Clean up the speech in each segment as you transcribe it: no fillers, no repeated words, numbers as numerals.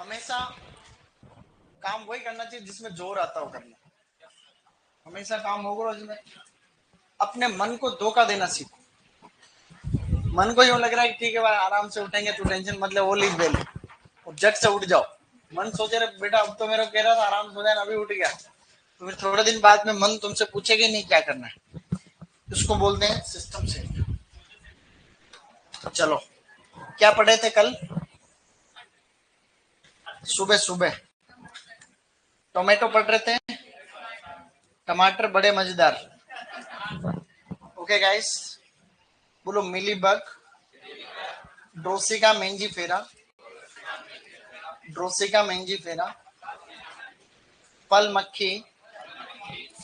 हमेशा काम वही करना चाहिए जिसमें जोर आता हो करना। हमेशा काम होगा जिसमें अपने मन को धोखा देना सीखो। मन को यूं लग रहा है कि ठीक है भाई आराम से उठेंगे, तू टेंशन मतलब वो लीज बेल और झट से उठ जाओ। मन सोचे रहे बेटा अब तो मेरे को कह रहा था आराम से हो जाए, अभी उठ गया, तो फिर थोड़े दिन बाद में मन तुमसे पूछेगा नहीं क्या करना है। इसको बोलते हैं सिस्टम से। चलो, क्या पढ़े थे कल सुबह सुबह? टोमेटो पढ़ रहे थे, टमाटर बड़े मजेदार। ओके गाइस, बोलो mealy bug, Drosicha mangiferae, Drosicha mangiferae, पल मक्खी,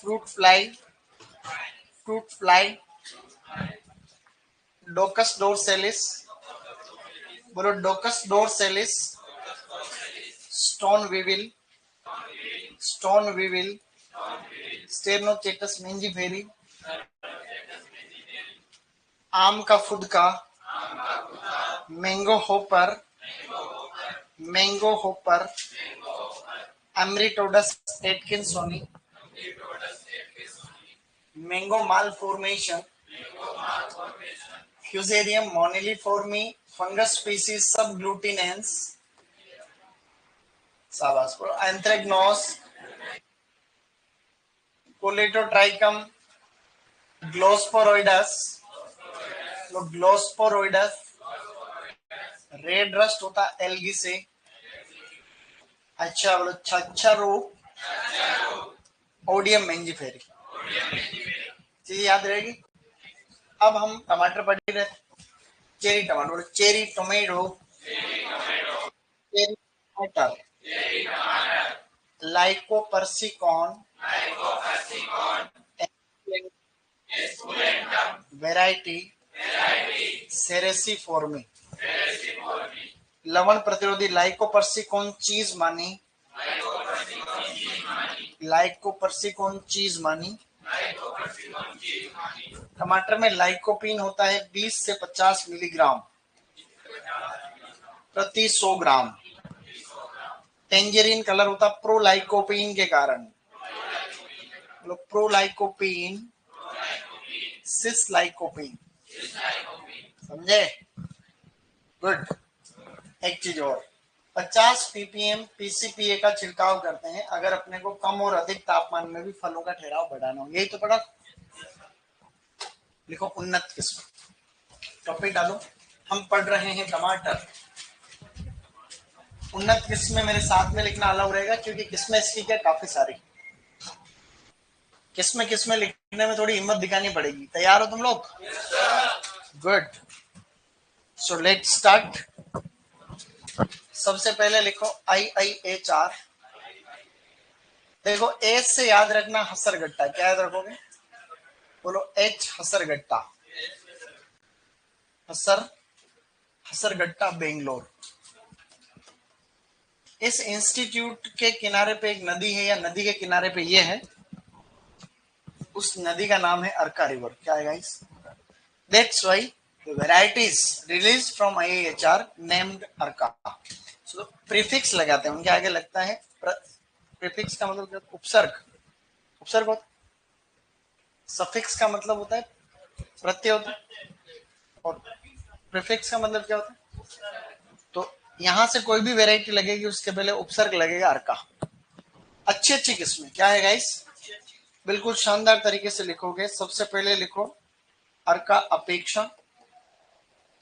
fruit fly, fruit fly, Dacus dorsalis, बोलो Dacus dorsalis, stone weevil, stone weevil, Sternochetus mangiferae, आम का फुदका, mango hopper, mango hopper, Amritodus atkinsoni, mango malformation, Fusarium moniliforme, fungus species subglutinans, शाबाश, anthracnose, Colletotrichum, gloeosporioides, gloeosporioides, red rust होता algae से। अच्छा बोलो छच्छरू, ओडियम मेंजीफेरी, चीज याद रहेगी। अब हम टमाटर पढ़ रहे थे, चेरी टमाटर, चेरी टोमेटो, चेरी टमाटर, लाइकोपर्सिकॉन, वेराइटी सेरेसिफोर्मी, लवण प्रतिरोधी लाइकोपर्सिकॉन चीज मानी, लाइकोपर्सिकॉन चीज मानी। टमाटर में लाइकोपीन होता है 20 से 50 मिलीग्राम प्रति 100 ग्राम। टेंजरीन कलर होता प्रोलाइकोपीन के कारण, प्रोलाइकोपीन, सिसलाइकोपीन, समझे? गुड। एक चीज और, 50 ppm पीसीपीए का छिड़काव करते हैं अगर अपने को कम और अधिक तापमान में भी फलों का ठहराव बढ़ाना हो। यही तो पढ़ा। लिखो उन्नत किस्म, टॉपिक डालो। हम पढ़ रहे हैं टमाटर। उन्नत किस्म में मेरे साथ में लिखना अलाउ रहेगा क्योंकि किस्में इसकी क्या काफी सारी। किस्में लिखने में थोड़ी हिम्मत दिखानी पड़ेगी। तैयार हो तुम लोग? गुड। So let start. सबसे पहले लिखो IIHR। देखो एच से याद रखना हसरगट्टा। क्या याद रखोगे? बोलो एच हसरगट्टा, हसरगट्टा बेंगलोर। इस इंस्टीट्यूट के किनारे पे एक नदी है, या नदी के किनारे पे ये है, उस नदी का नाम है अर्का रिवर। क्या है guys? That's why the varieties released from IIHR named Arka. so, prefix लगाते हैं उनके आगे लगता है प्रीफिक्स का मतलब क्या? उपसर्ग। उपसर्ग होता है। सफिक्स का मतलब होता है प्रत्यय होता है, और प्रीफिक्स का मतलब क्या होता है? तो यहां से कोई भी वेराइटी लगेगी उसके पहले उपसर्ग लगेगा अर्का। अच्छी अच्छी किस्में क्या है गाइस? बिल्कुल शानदार तरीके से लिखोगे। सबसे पहले लिखो अर्का अपेक्षा,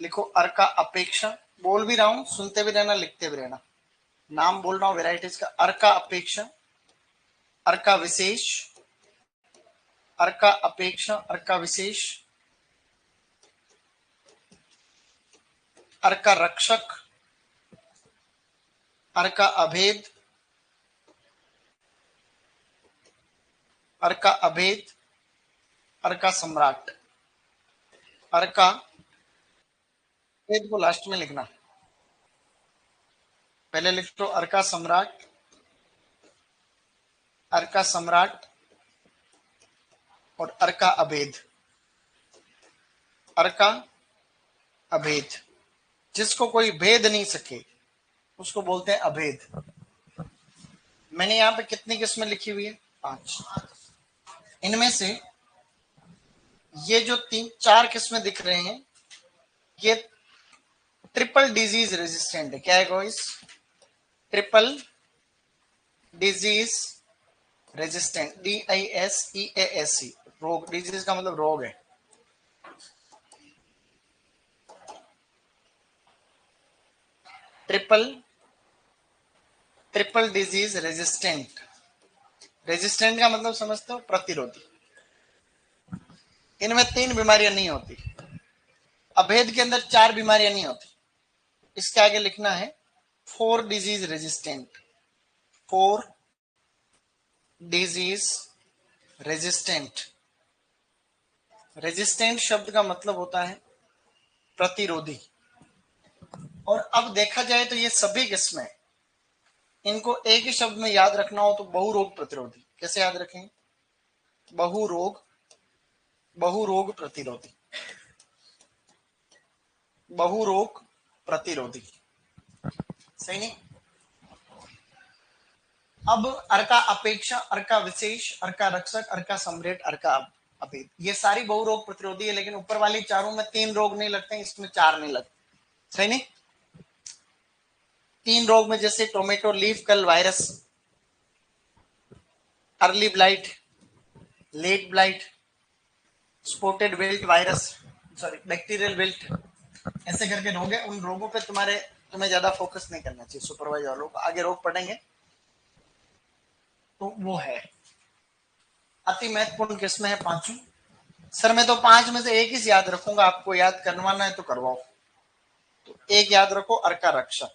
लिखो अर्का अपेक्षा। बोल भी रहा हूं, सुनते भी रहना, लिखते भी रहना। नाम बोल रहा हूं वेराइटीज का। अर्का अपेक्षा, अर्का विशेष, अर्का अपेक्षा, अर्का विशेष, अर्का रक्षक, अर्का अभेद, अर्का अभेद, अर्का सम्राट। अर्का अभेद को लास्ट में लिखना। पहले लिख दो अर्का सम्राट, अर्का सम्राट और अर्का अभेद। अर्का अभेद, जिसको कोई भेद नहीं सके उसको बोलते हैं अभेद। मैंने यहाँ पे कितनी किस्में लिखी हुई है? 5। इनमें से ये जो 3-4 किस्में दिख रहे हैं ये ट्रिपल डिजीज रेजिस्टेंट है। क्या है guys? Triple disease resistant, DISEASE, रोग, डिजीज का मतलब रोग है। Triple disease resistant. रेजिस्टेंट का मतलब समझते हो? प्रतिरोधी। इनमें 3 बीमारियां नहीं होती। अभेद के अंदर 4 बीमारियां नहीं होती। इसके आगे लिखना है 4 disease resistant. 4 disease resistant. Resistant शब्द का मतलब होता है प्रतिरोधी। और अब देखा जाए तो ये सभी किस्में, इनको एक ही शब्द में याद रखना हो तो बहुरोग प्रतिरोधी। कैसे याद रखें? बहुरोग प्रतिरोधी। बहुरोग प्रतिरोधी, सही नहीं? अब अर्का अपेक्षा, अर्का विशेष, अर्का रक्षक, अर्का सम्राट, अर्का अभेद, ये सारी बहुरोग प्रतिरोधी है। लेकिन ऊपर वाली चारों में 3 रोग नहीं लगते, इसमें 4 नहीं लगते, सही नहीं? 3 रोग में जैसे tomato leaf curl virus, early blight, late blight, spotted wilt virus, sorry bacterial wilt, ऐसे करके रोग है। उन रोगों पे तुम्हें ज्यादा फोकस नहीं करना चाहिए। सुपरवाइजर वालों को आगे रोग पढ़ेंगे तो वो है। अति महत्वपूर्ण किस्में है 5। सर मैं तो 5 में से एक ही याद रखूंगा, आपको याद करवाना है तो करवाओ। तो एक याद रखो, अर्का रक्षक।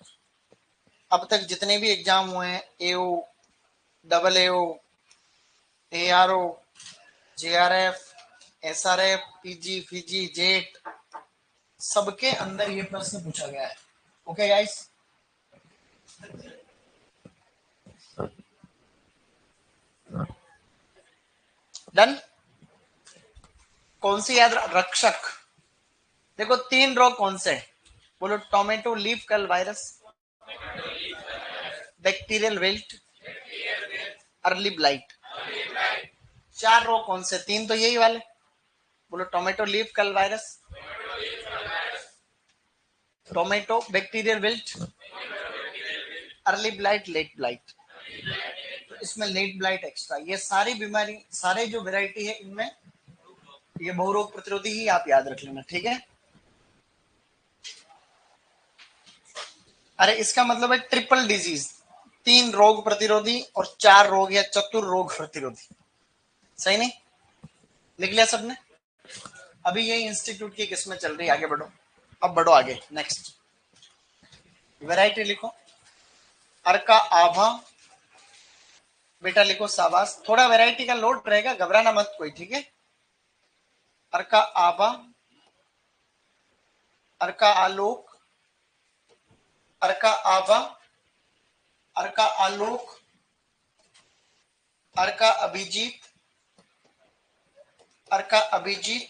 अब तक जितने भी एग्जाम हुए हैं, AO, AAO, ARO, JRF, SRF, PG, FIGI, jet, सबके अंदर ये प्रश्न पूछा गया है। Okay guys, done. कौन सी याद? रक्षक। देखो 3 रोग कौन से है? बोलो। Tomato leaf curl virus, bacterial wilt, early blight. 4 रोग कौन से? 3 तो यही वाले। बोलो। Tomato leaf curl virus, tomato bacterial wilt, early blight, late blight. तो इसमें लेट ब्लाइट एक्स्ट्रा। ये सारी बीमारी, सारे जो वेराइटी है इनमें ये बहुरोग प्रतिरोधी ही आप याद रख लेना, ठीक है? अरे इसका मतलब है ट्रिपल डिजीज, 3 रोग प्रतिरोधी और 4 रोग या चतुर रोग प्रतिरोधी, सही नहीं? लिख लिया सबने? अभी ये इंस्टीट्यूट की किस्में चल रही है, आगे बढ़ो। अब बढ़ो आगे, नेक्स्ट वैरायटी लिखो। अर्का आभा, बेटा लिखो शाबाश। थोड़ा वैरायटी का लोड रहेगा, घबराना मत कोई, ठीक है? अर्का आभा, अर्का आलोक, अर्का आभा, अर्का आलोक, अर्का अभिजीत, अर्का अभिजीत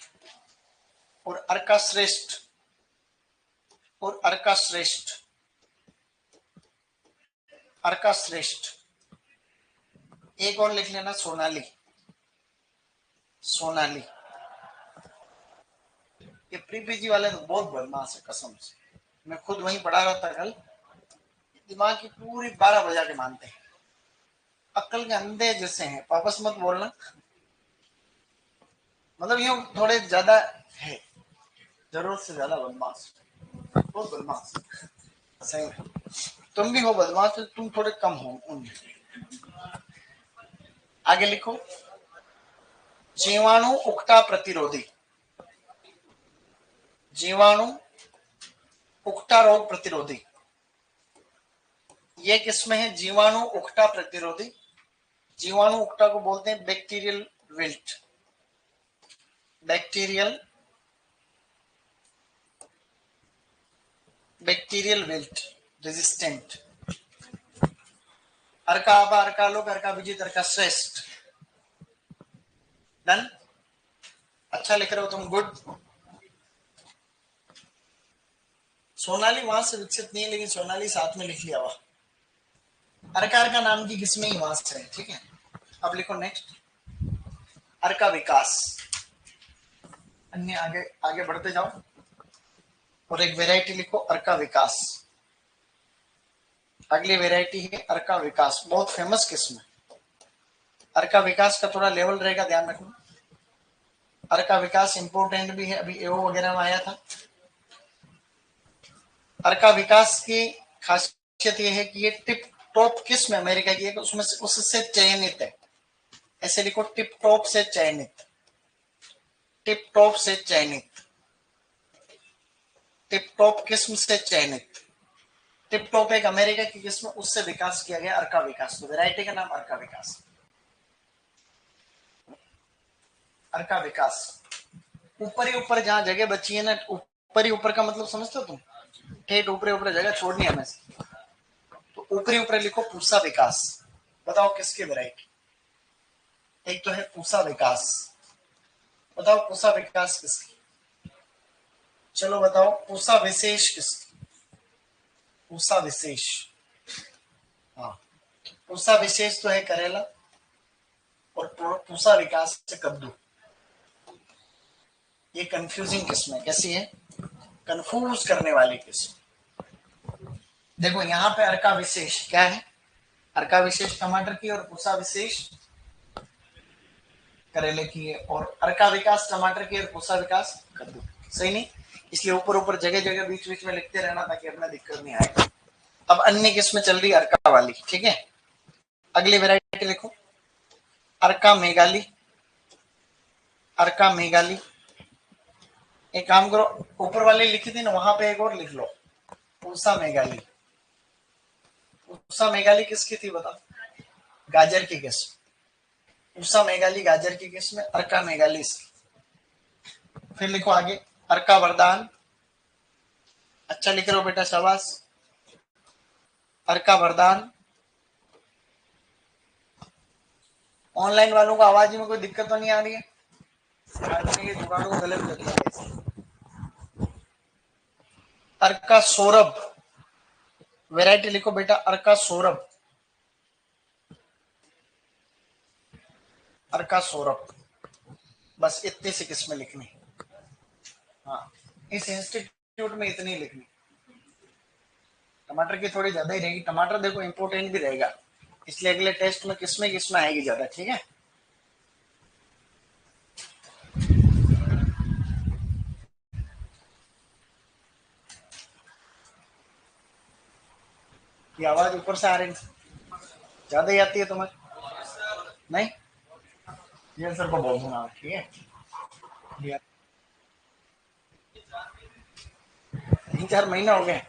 और अर्का श्रेष्ठ, और अर्का श्रेष्ठ, अर्का श्रेष्ठ। एक और लिख लेना, सोनाली, सोनाली। ये प्री पीजी वाले तो बहुत बदमाश है कसम से। मैं खुद वहीं पढ़ा रहा था कल, दिमाग की पूरी 12 बजा के मानते हैं, अक्ल के अंधे जैसे हैं। वापस मत बोलना, मतलब यूं थोड़े ज्यादा है, जरूरत से ज्यादा बदमाश, बहुत बदमाश, सही में। तुम भी हो बदमाश, तो तुम थोड़े कम हो उनमें। आगे लिखो। जीवाणु उकटा प्रतिरोधी, जीवाणु उकटा रोग प्रतिरोधी। ये किसमें है? जीवाणु उकटा प्रतिरोधी। जीवाणु उकटा को बोलते हैं bacterial wilt, bacterial bacterial wilt resistant. Arka Abha, Arka Alok, Arka Vijit, Arka Shreshtha. Done? अच्छा लिख रहे हो तुम, गुड। सोनाली वहां से विकसित नहीं है, लेकिन सोनाली साथ में लिख लिया हुआ। अर्का नाम की किस्में ही वहां से है, ठीक है। अब लिखो नेक्स्ट, अर्का विकास। अन्य आगे आगे बढ़ते जाओ और एक वेराइटी लिखो अर्का विकास। अगली वेराइटी है अर्का विकास, बहुत फेमस किस्म है। अर्का विकास का थोड़ा लेवल रहेगा, ध्यान रखना। अर्का विकास इंपोर्टेंट भी है, अभी एओ वगैरह में आया था। अर्का विकास की खासियत यह है कि ये टिप टॉप किस्म अमेरिका की है, उसमें से उससे चयनित है। ऐसे लिखो, टिप टॉप से चयनित, टिप टॉप से चयनित, टिप टॉप किस्म से चयनित। टिप टॉप एक अमेरिका की किस्म, उससे विकास किया गया अर्का विकास। तो वैरायटी का नाम अर्का विकास। अर्का विकास ऊपर ही ऊपर जहां जगह बची है ना, ऊपर ही ऊपर का मतलब समझते हो तुम, ठेठ ऊपर ऊपर जगह छोड़नी है हमें। तो ऊपरी ऊपर लिखो पूसा विकास। बताओ किसकी वैरायटी? एक तो है पूसा विकास, बताओ पूसा विकास किसकी? चलो बताओ पूसा विशेष किसकी? पूसा विशेष, हाँ, पूसा विशेष तो है करेला, और पूसा विकास से कद्दू। ये कंफ्यूजिंग किस्म है, कैसी है? कंफ्यूज करने वाली किस्म। देखो यहाँ पे अर्का विशेष क्या है? अर्का विशेष टमाटर की, और पूसा विशेष करेले की है, और अर्का विकास टमाटर की, और पूसा विकास कद्दू। सही नहीं? इसलिए ऊपर ऊपर जगह जगह बीच बीच में लिखते रहना ताकि अपना दिक्कत नहीं आए। अब अन्य किस्म चल रही अर्का वाली, ठीक है। अगली वेराइटी लिखो, अर्का मेघाली। अर्का मेघाली, एक काम करो, ऊपर वाले लिखी थी ना, वहां पे एक और लिख लो, पूसा मेघाली। पूसा मेघाली किसकी थी बताओ? गाजर की किस्म। पूसा मेघाली गाजर की किस्म, अर्का मेघाली इसकी। फिर लिखो आगे, अर्का वरदान। अच्छा लिख रहे हो बेटा, शाबाश। अर्का वरदान। ऑनलाइन वालों को आवाज में कोई दिक्कत तो नहीं आ रही है? जुगाड़ों को गलत कर दिया। अर्का सौरभ, वेराइटी लिखो बेटा, अर्का सौरभ। अर्का सौरभ, बस इतनी सी किस्में लिखनी। हाँ, इस इंस्टीट्यूट में इतनी लिखनी। टमाटर की थोड़ी ज्यादा ही रहेगी, टमाटर देखो इंपोर्टेंट भी रहेगा, इसलिए अगले टेस्ट में किसमें किसमें आएगी ज्यादा, ठीक है। ये आवाज ऊपर से आ रही ज्यादा ही आती है तुम्हें? नहीं, ये सर को बोल दूंगा, ठीक है। 3-4 महीने हो गए,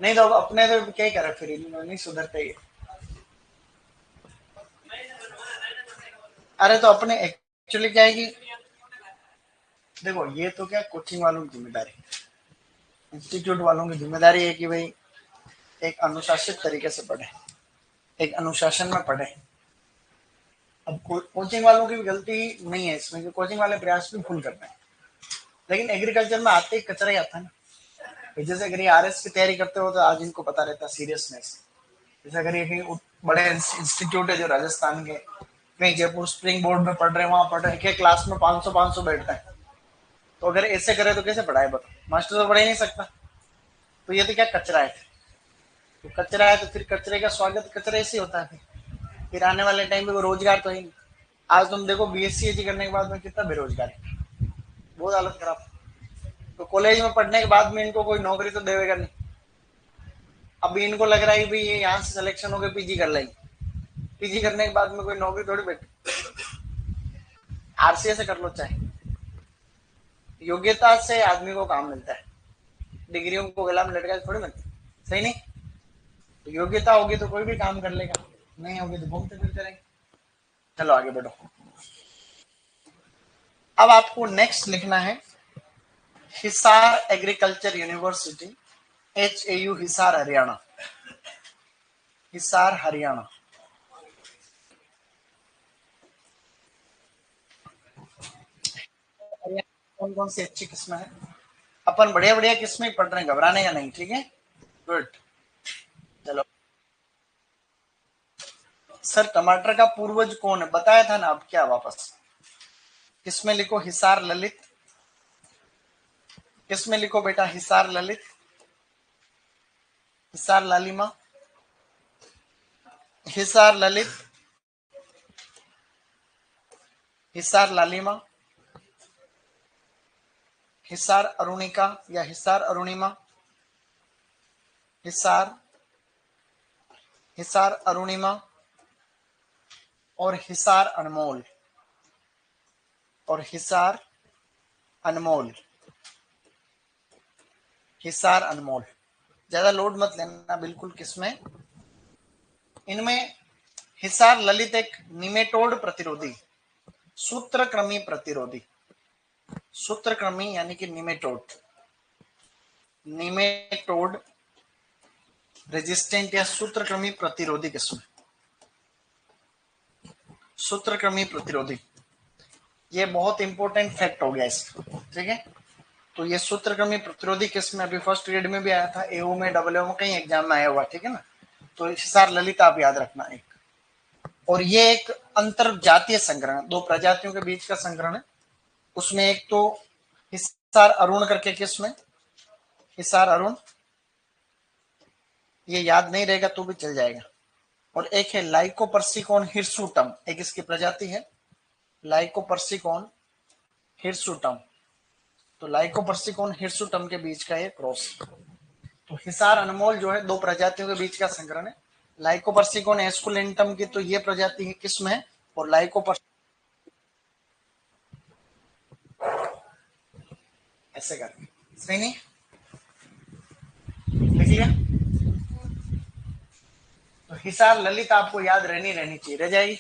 नहीं तो अब अपने तो क्या ही करे, फिर नहीं सुधरते ये। अरे तो अपने एक्चुअली क्या है कि देखो, ये तो क्या कोचिंग वालों की जिम्मेदारी, इंस्टीट्यूट वालों की जिम्मेदारी है कि भाई एक अनुशासित तरीके से पढ़े, एक अनुशासन में पढ़े। अब कोचिंग वालों की भी गलती नहीं है इसमें, कि कोचिंग वाले प्रयास भी फुल करते हैं, लेकिन एग्रीकल्चर में आते ही कचरा ही आता है ना। जैसे अगर ये आरएस की तैयारी करते हो तो आज इनको पता रहता सीरियसनेस। जैसे अगर ये कहीं बड़े इंस्टीट्यूट है जो राजस्थान के, कहीं जयपुर स्प्रिंग बोर्ड में पढ़ रहे हैं, वहां पढ़ रहे हैं, क्लास में 500 बैठता है, तो अगर ऐसे करे तो कैसे पढ़ाए बताओ? मास्टर तो पढ़ ही नहीं सकता। तो ये तो क्या कचरा है, तो कचरा है तो फिर कचरे का स्वागत कचरे से होता है। फिर आने वाले टाइम में रोजगार तो ही नहीं। आज तुम देखो बीएससी एजी करने के बाद में कितना बेरोजगार है, बहुत हालत खराब। तो कॉलेज में पढ़ने के बाद में इनको कोई नौकरी तो देगा नहीं। अभी इनको लग रहा है भाई ये यहाँ से सिलेक्शन हो गए, पीजी कर लेंगे, पीजी करने के बाद में कोई नौकरी थोड़ी बैठी। आरसीए से कर लो, चाहे योग्यता से आदमी को काम मिलता है, डिग्रियों को गला में लटका थोड़ी मिलता, सही नहीं? तो योग्यता होगी तो कोई भी काम कर लेगा, नहीं होगी तो घूमते फिरते रहेंगे। चलो आगे बढ़ो। अब आपको नेक्स्ट लिखना है Hisar agriculture university, HAU Hisar Haryana. Hisar Haryana, कौन कौन सी अच्छी किस्म है? अपन बढ़िया बढ़िया किस्में पढ़ रहे हैं, घबराने का नहीं, ठीक है, गुड। चलो सर टमाटर का पूर्वज कौन है, बताया था ना, अब क्या वापस, किसमें लिखो हिसार ललित, किसमें लिखो बेटा हिसार ललित, हिसार लालिमा, हिसार ललित, हिसार लालिमा, हिसार अरुणिका या हिसार अरुणिमा, हिसार, हिसार अरुणिमा और हिसार अनमोल, और हिसार अनमोल, हिसार अनमोल। ज्यादा लोड मत लेना बिल्कुल, किसमें, इनमें हिसार ललित एक निमेटोड प्रतिरोधी, सूत्रक्रमी प्रतिरोधी, सूत्रक्रमी यानी कि निमेटोड, निमेटोड रेजिस्टेंट या सूत्रक्रमी प्रतिरोधी किस्म, सूत्रक्रमी प्रतिरोधी, ये बहुत इंपॉर्टेंट फैक्ट हो गया इसका, ठीक है। तो ये सूत्रक्रमी प्रतिरोधी किस्म अभी फर्स्ट ग्रेड में भी आया था, एओ में, डब्ल्यू में, कई एग्जाम में आया हुआ, ठीक है ना। तो हिसार ललित आप याद रखना एक, और ये एक अंतर जातीय संग्रहण, दो प्रजातियों के बीच का संग्रहण है। उसमें एक तो हिसार अरुण करके किस्म है, हिसार अरुण, ये याद नहीं रहेगा तो भी चल जाएगा। और एक है लाइकोपर्सिकॉन हिरसुटम, एक इसकी प्रजाति है लाइकोपर्सिकॉन हिरसुटम, तो लाइकोपर्सिकॉन हिरसुटम के बीच का ये क्रॉस। तो हिसार अनमोल जो है दो प्रजातियों के बीच का संकरण है, लाइकोपर्सिकॉन एस्कुलेंटम की तो ये प्रजाति है किस्म है, और लाइकोपर्स ऐसे करके, सही नहीं, लिख लिया। तो हिसार ललित आपको याद रहनी चाहिए, रह जाएगी,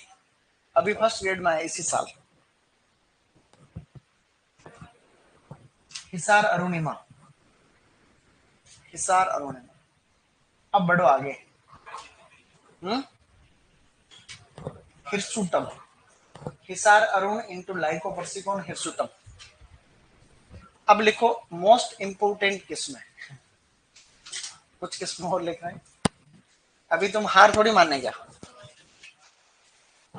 अभी फर्स्ट ग्रेड में है इसी साल। हिसार अरुणिमा, हिसार अरुणिमा, अब बढ़ो आगे, hirsutum, Hisar Arun into Lycopersicon hirsutum. अब लिखो मोस्ट इंपोर्टेंट किस्म है, कुछ किस्म और लिख रहे हैं, अभी तुम हार थोड़ी मानने क्या,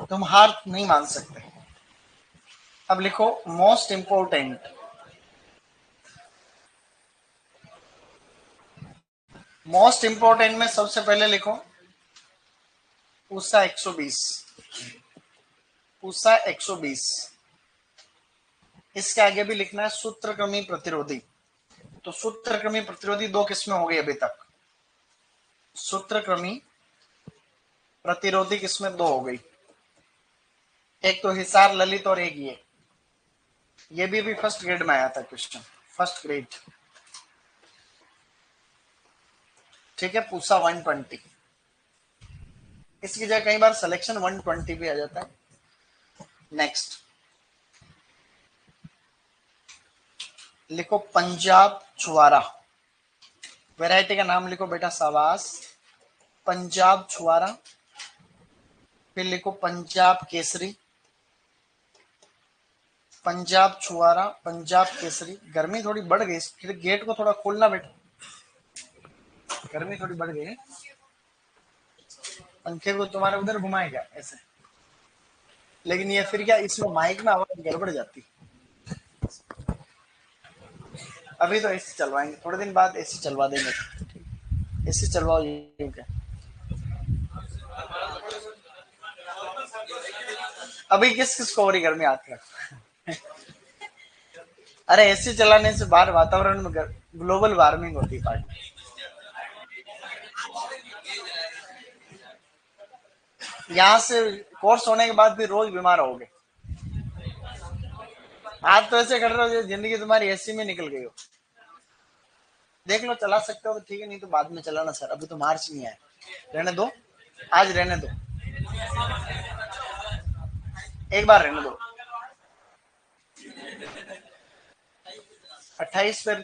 तुम हार नहीं मान सकते। अब लिखो मोस्ट इंपोर्टेंट, मोस्ट इंपोर्टेंट में सबसे पहले लिखो पूसा 120, पूसा 120, इसके आगे भी लिखना है सूत्रक्रमी प्रतिरोधी। तो सूत्रक्रमी प्रतिरोधी दो किस्में हो गई अभी तक, सूत्रक्रमी प्रतिरोधी किस्में दो हो गई, एक तो हिसार ललित और एक ये भी फर्स्ट ग्रेड में आया था क्वेश्चन, फर्स्ट ग्रेड, ठीक है, पूसा 120, इसकी जगह कई बार सिलेक्शन 120 भी आ जाता है। नेक्स्ट लिखो पंजाब छुआरा, वैरायटी का नाम लिखो बेटा, साबास, पंजाब छुआरा, फिर लिखो पंजाब केसरी, पंजाब छुआरा, पंजाब केसरी। गर्मी थोड़ी बढ़ गई, फिर गेट को थोड़ा खोलना बेटा, गर्मी थोड़ी बढ़ गई है, पंखे को तुम्हारे उधर घुमाएगा ऐसे, लेकिन ये फिर क्या इसमें माइक में आवाज गड़बड़ जाती। अभी तो एसी चलवाएंगे, थोड़े दिन बाद एसी चलवा देंगे, एसी चलवाओ ये क्या, अभी किस किस को हो रही गर्मी आती है। अरे एसी चलाने से बाहर वातावरण में ग्लोबल वार्मिंग होती है पार्टी, यहाँ से कोर्स होने के बाद भी रोज बीमार होगे। आप तो ऐसे कर रहे हो जिंदगी तुम्हारी एसी में निकल गई हो, देख लो चला सकते हो तो ठीक है, नहीं तो बाद में चलाना सर, अभी तो मार्च नहीं आया, रहने दो, आज रहने दो, एक बार रहने दो, 28 पर,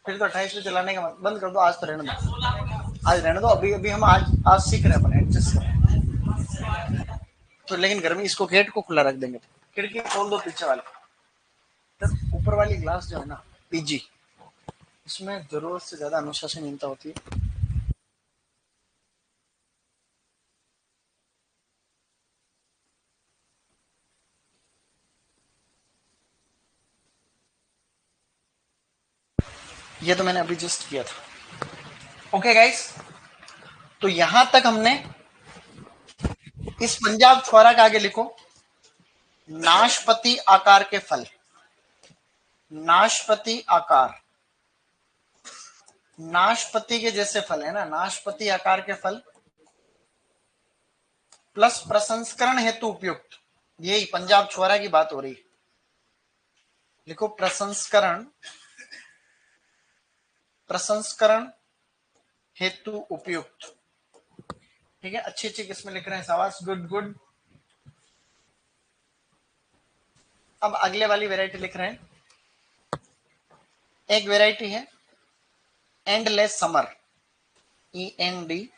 फिर तो 28 पे चलाने का बंद कर दो, आज तो रहने दो, आज रहने दो, अभी अभी हम आज आज सीख रहे हैं अपन एडजस्ट कर, तो लेकिन गर्मी, इसको गेट को खुला रख देंगे, खिड़की खोल दो पीछे वाले, ऊपर वाली ग्लास जो है ना पीजी, इसमें जरूरत से ज्यादा अनुशासनहीनता होती है। ये तो मैंने अभी जस्ट किया था। ओके गाइस, तो यहां तक हमने इस पंजाब छुआरा के आगे लिखो नाशपति आकार के फल, नाशपति आकार, नाशपति के जैसे फल है ना, नाशपति आकार के फल प्लस प्रसंस्करण हेतु उपयुक्त, यही पंजाब छुआरा की बात हो रही है। लिखो प्रसंस्करण, प्रसंस्करण हेतु उपयुक्त। ठीक है, अच्छी अच्छी किस्में लिख रहे हैं, शाबाश, गुड गुड। अब अगले वाली वैरायटी लिख रहे हैं। एक वैरायटी है endless summer, ENDLESS,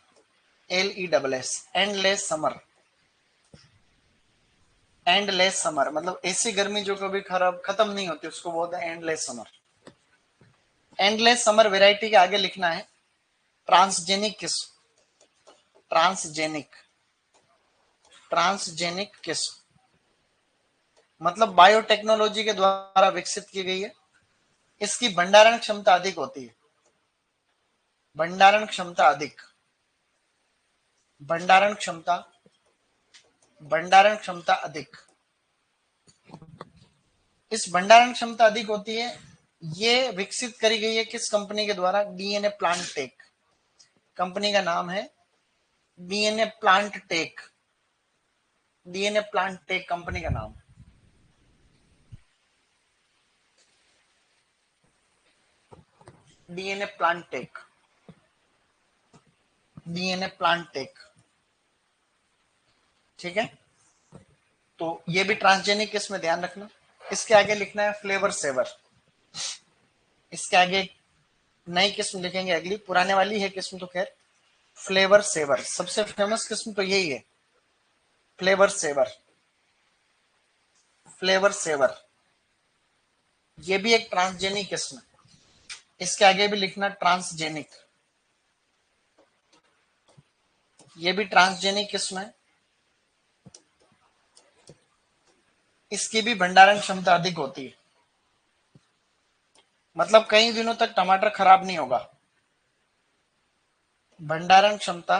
endless summer. Endless summer मतलब ऐसी गर्मी जो कभी खराब खत्म नहीं होती, उसको बोलते हैं endless summer. Endless summer variety के आगे लिखना है ट्रांसजेनिक किस्म, ट्रांसजेनिक, ट्रांसजेनिक किस्म मतलब बायोटेक्नोलॉजी के द्वारा विकसित की गई है। इसकी भंडारण क्षमता अधिक होती है, भंडारण क्षमता अधिक, भंडारण क्षमता, भंडारण क्षमता अधिक। इस भंडारण क्षमता अधिक होती है। ये विकसित करी गई है किस कंपनी के द्वारा? डीएनए प्लांट टेक, कंपनी का नाम है DNA plant tech, DNA plant tech company का नाम। DNA plant tech, DNA plant tech. ठीक है, तो ये भी ट्रांसजेनिक किस्म, ध्यान रखना। इसके आगे लिखना है फ्लेवर सेवर, इसके आगे नई किस्म लिखेंगे अगली, पुराने वाली है किस्म तो खैर। फ्लेवर सेवर सबसे फेमस किस्म तो यही है, फ्लेवर सेवर, फ्लेवर सेवर। ये भी एक ट्रांसजेनिक किस्म है। इसके आगे भी लिखना ट्रांसजेनिक, ये भी ट्रांसजेनिक किस्म है। इसकी भी भंडारण क्षमता अधिक होती है, मतलब कई दिनों तक टमाटर खराब नहीं होगा। भंडारण क्षमता,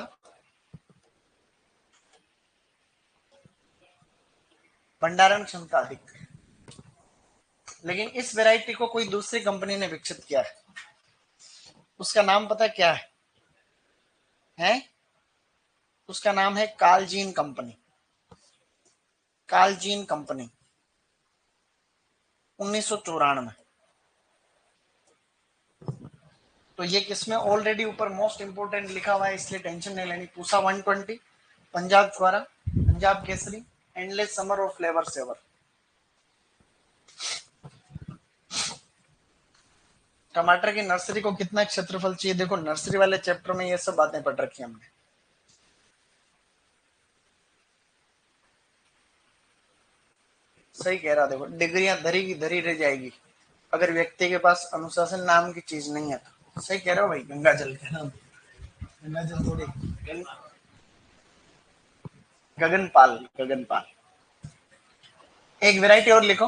भंडारण क्षमता अधिक। लेकिन इस वैरायटी को कोई दूसरी कंपनी ने विकसित किया है, उसका नाम पता क्या है? उसका नाम है कालजीन कंपनी, कालजीन कंपनी, 1994। तो ये किसमें ऑलरेडी ऊपर मोस्ट इंपोर्टेंट लिखा हुआ है, इसलिए टेंशन नहीं लेनी। पूसा 120, पंजाब छुआरा, पंजाब केसरी, एंडलेस समर और फ्लेवर सेवर। टमाटर की नर्सरी को कितना क्षेत्रफल चाहिए? देखो नर्सरी वाले चैप्टर में ये सब बातें पढ़ रखी हमने। सही कह रहा, देखो डिग्रियां धरी की धरी रह जाएगी अगर व्यक्ति के पास अनुशासन नाम की चीज नहीं है तो। सही कह रहे हो भाई, गंगा जल के नाम, गंगा जल थोड़ी, गगनपाल, गगनपाल। एक वैरायटी और लिखो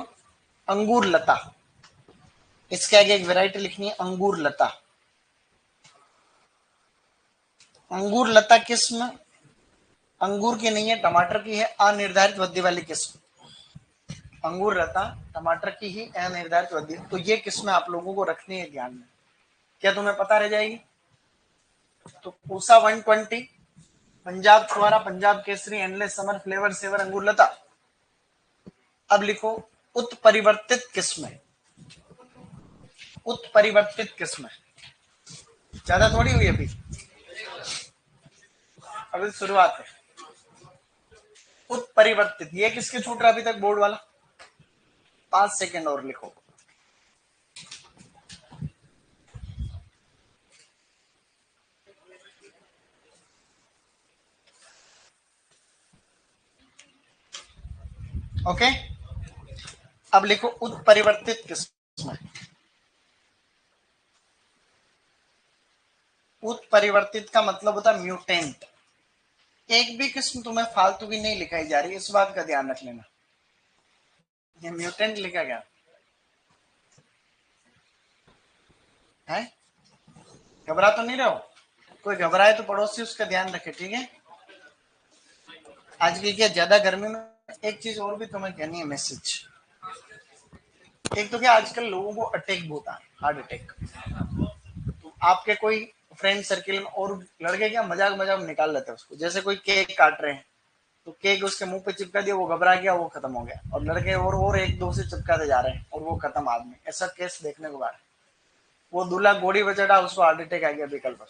अंगूर लता, इसके आगे एक वैरायटी लिखनी है अंगूर लता। अंगूर लता किस्म अंगूर की नहीं है, टमाटर की है, अनिर्धारित वृद्धि वाली किस्म। अंगूर लता टमाटर की ही अनिर्धारित वृद्धि, तो ये किस्में आप लोगों को रखनी है ध्यान में। क्या तुम्हें पता रह जाएगी? तो Pusa 120, Punjab Chhuhara, Punjab Kesari, endless summer, flavour saver, Angoor Lata. अब लिखो उत्परिवर्तित किस्में, उत्परिवर्तित किस्में। ज्यादा थोड़ी हुई अभी, अभी शुरुआत है। उत्परिवर्तित, ये किसके छूट रहा अभी तक बोर्ड वाला? 5 सेकेंड और लिखो। ओके, अब लिखो उत्परिवर्तित किस्में। उत्परिवर्तित का मतलब होता है म्यूटेंट। एक भी किस्म तुम्हें फालतू की नहीं लिखाई जा रही, इस बात का ध्यान रख लेना। ये म्यूटेंट लिखा गया है, घबरा तो नहीं रहो, कोई घबराए तो पड़ोसी उसका ध्यान रखे, ठीक है। आज की क्या ज्यादा गर्मी में एक चीज और भी तुम्हें कहनी है मैसेज। एक तो क्या आजकल लोगों को अटैक बहुत है, हार्ट अटैक। तो आपके कोई फ्रेंड सर्किल में और लड़के क्या मजाक मजाक में निकाल लेते हैं उसको, जैसे कोई केक काट रहे हैं तो केक उसके मुंह पे चिपका दिया, वो घबरा गया, वो खत्म हो गया, और लड़के और एक दो से चिपकाते जा रहे हैं और वो खत्म आदमी। ऐसा केस देखने को बाहर, वो दूल्हा गोड़ी बचड़ा, उसको हार्ट अटैक आ गया विकल्प।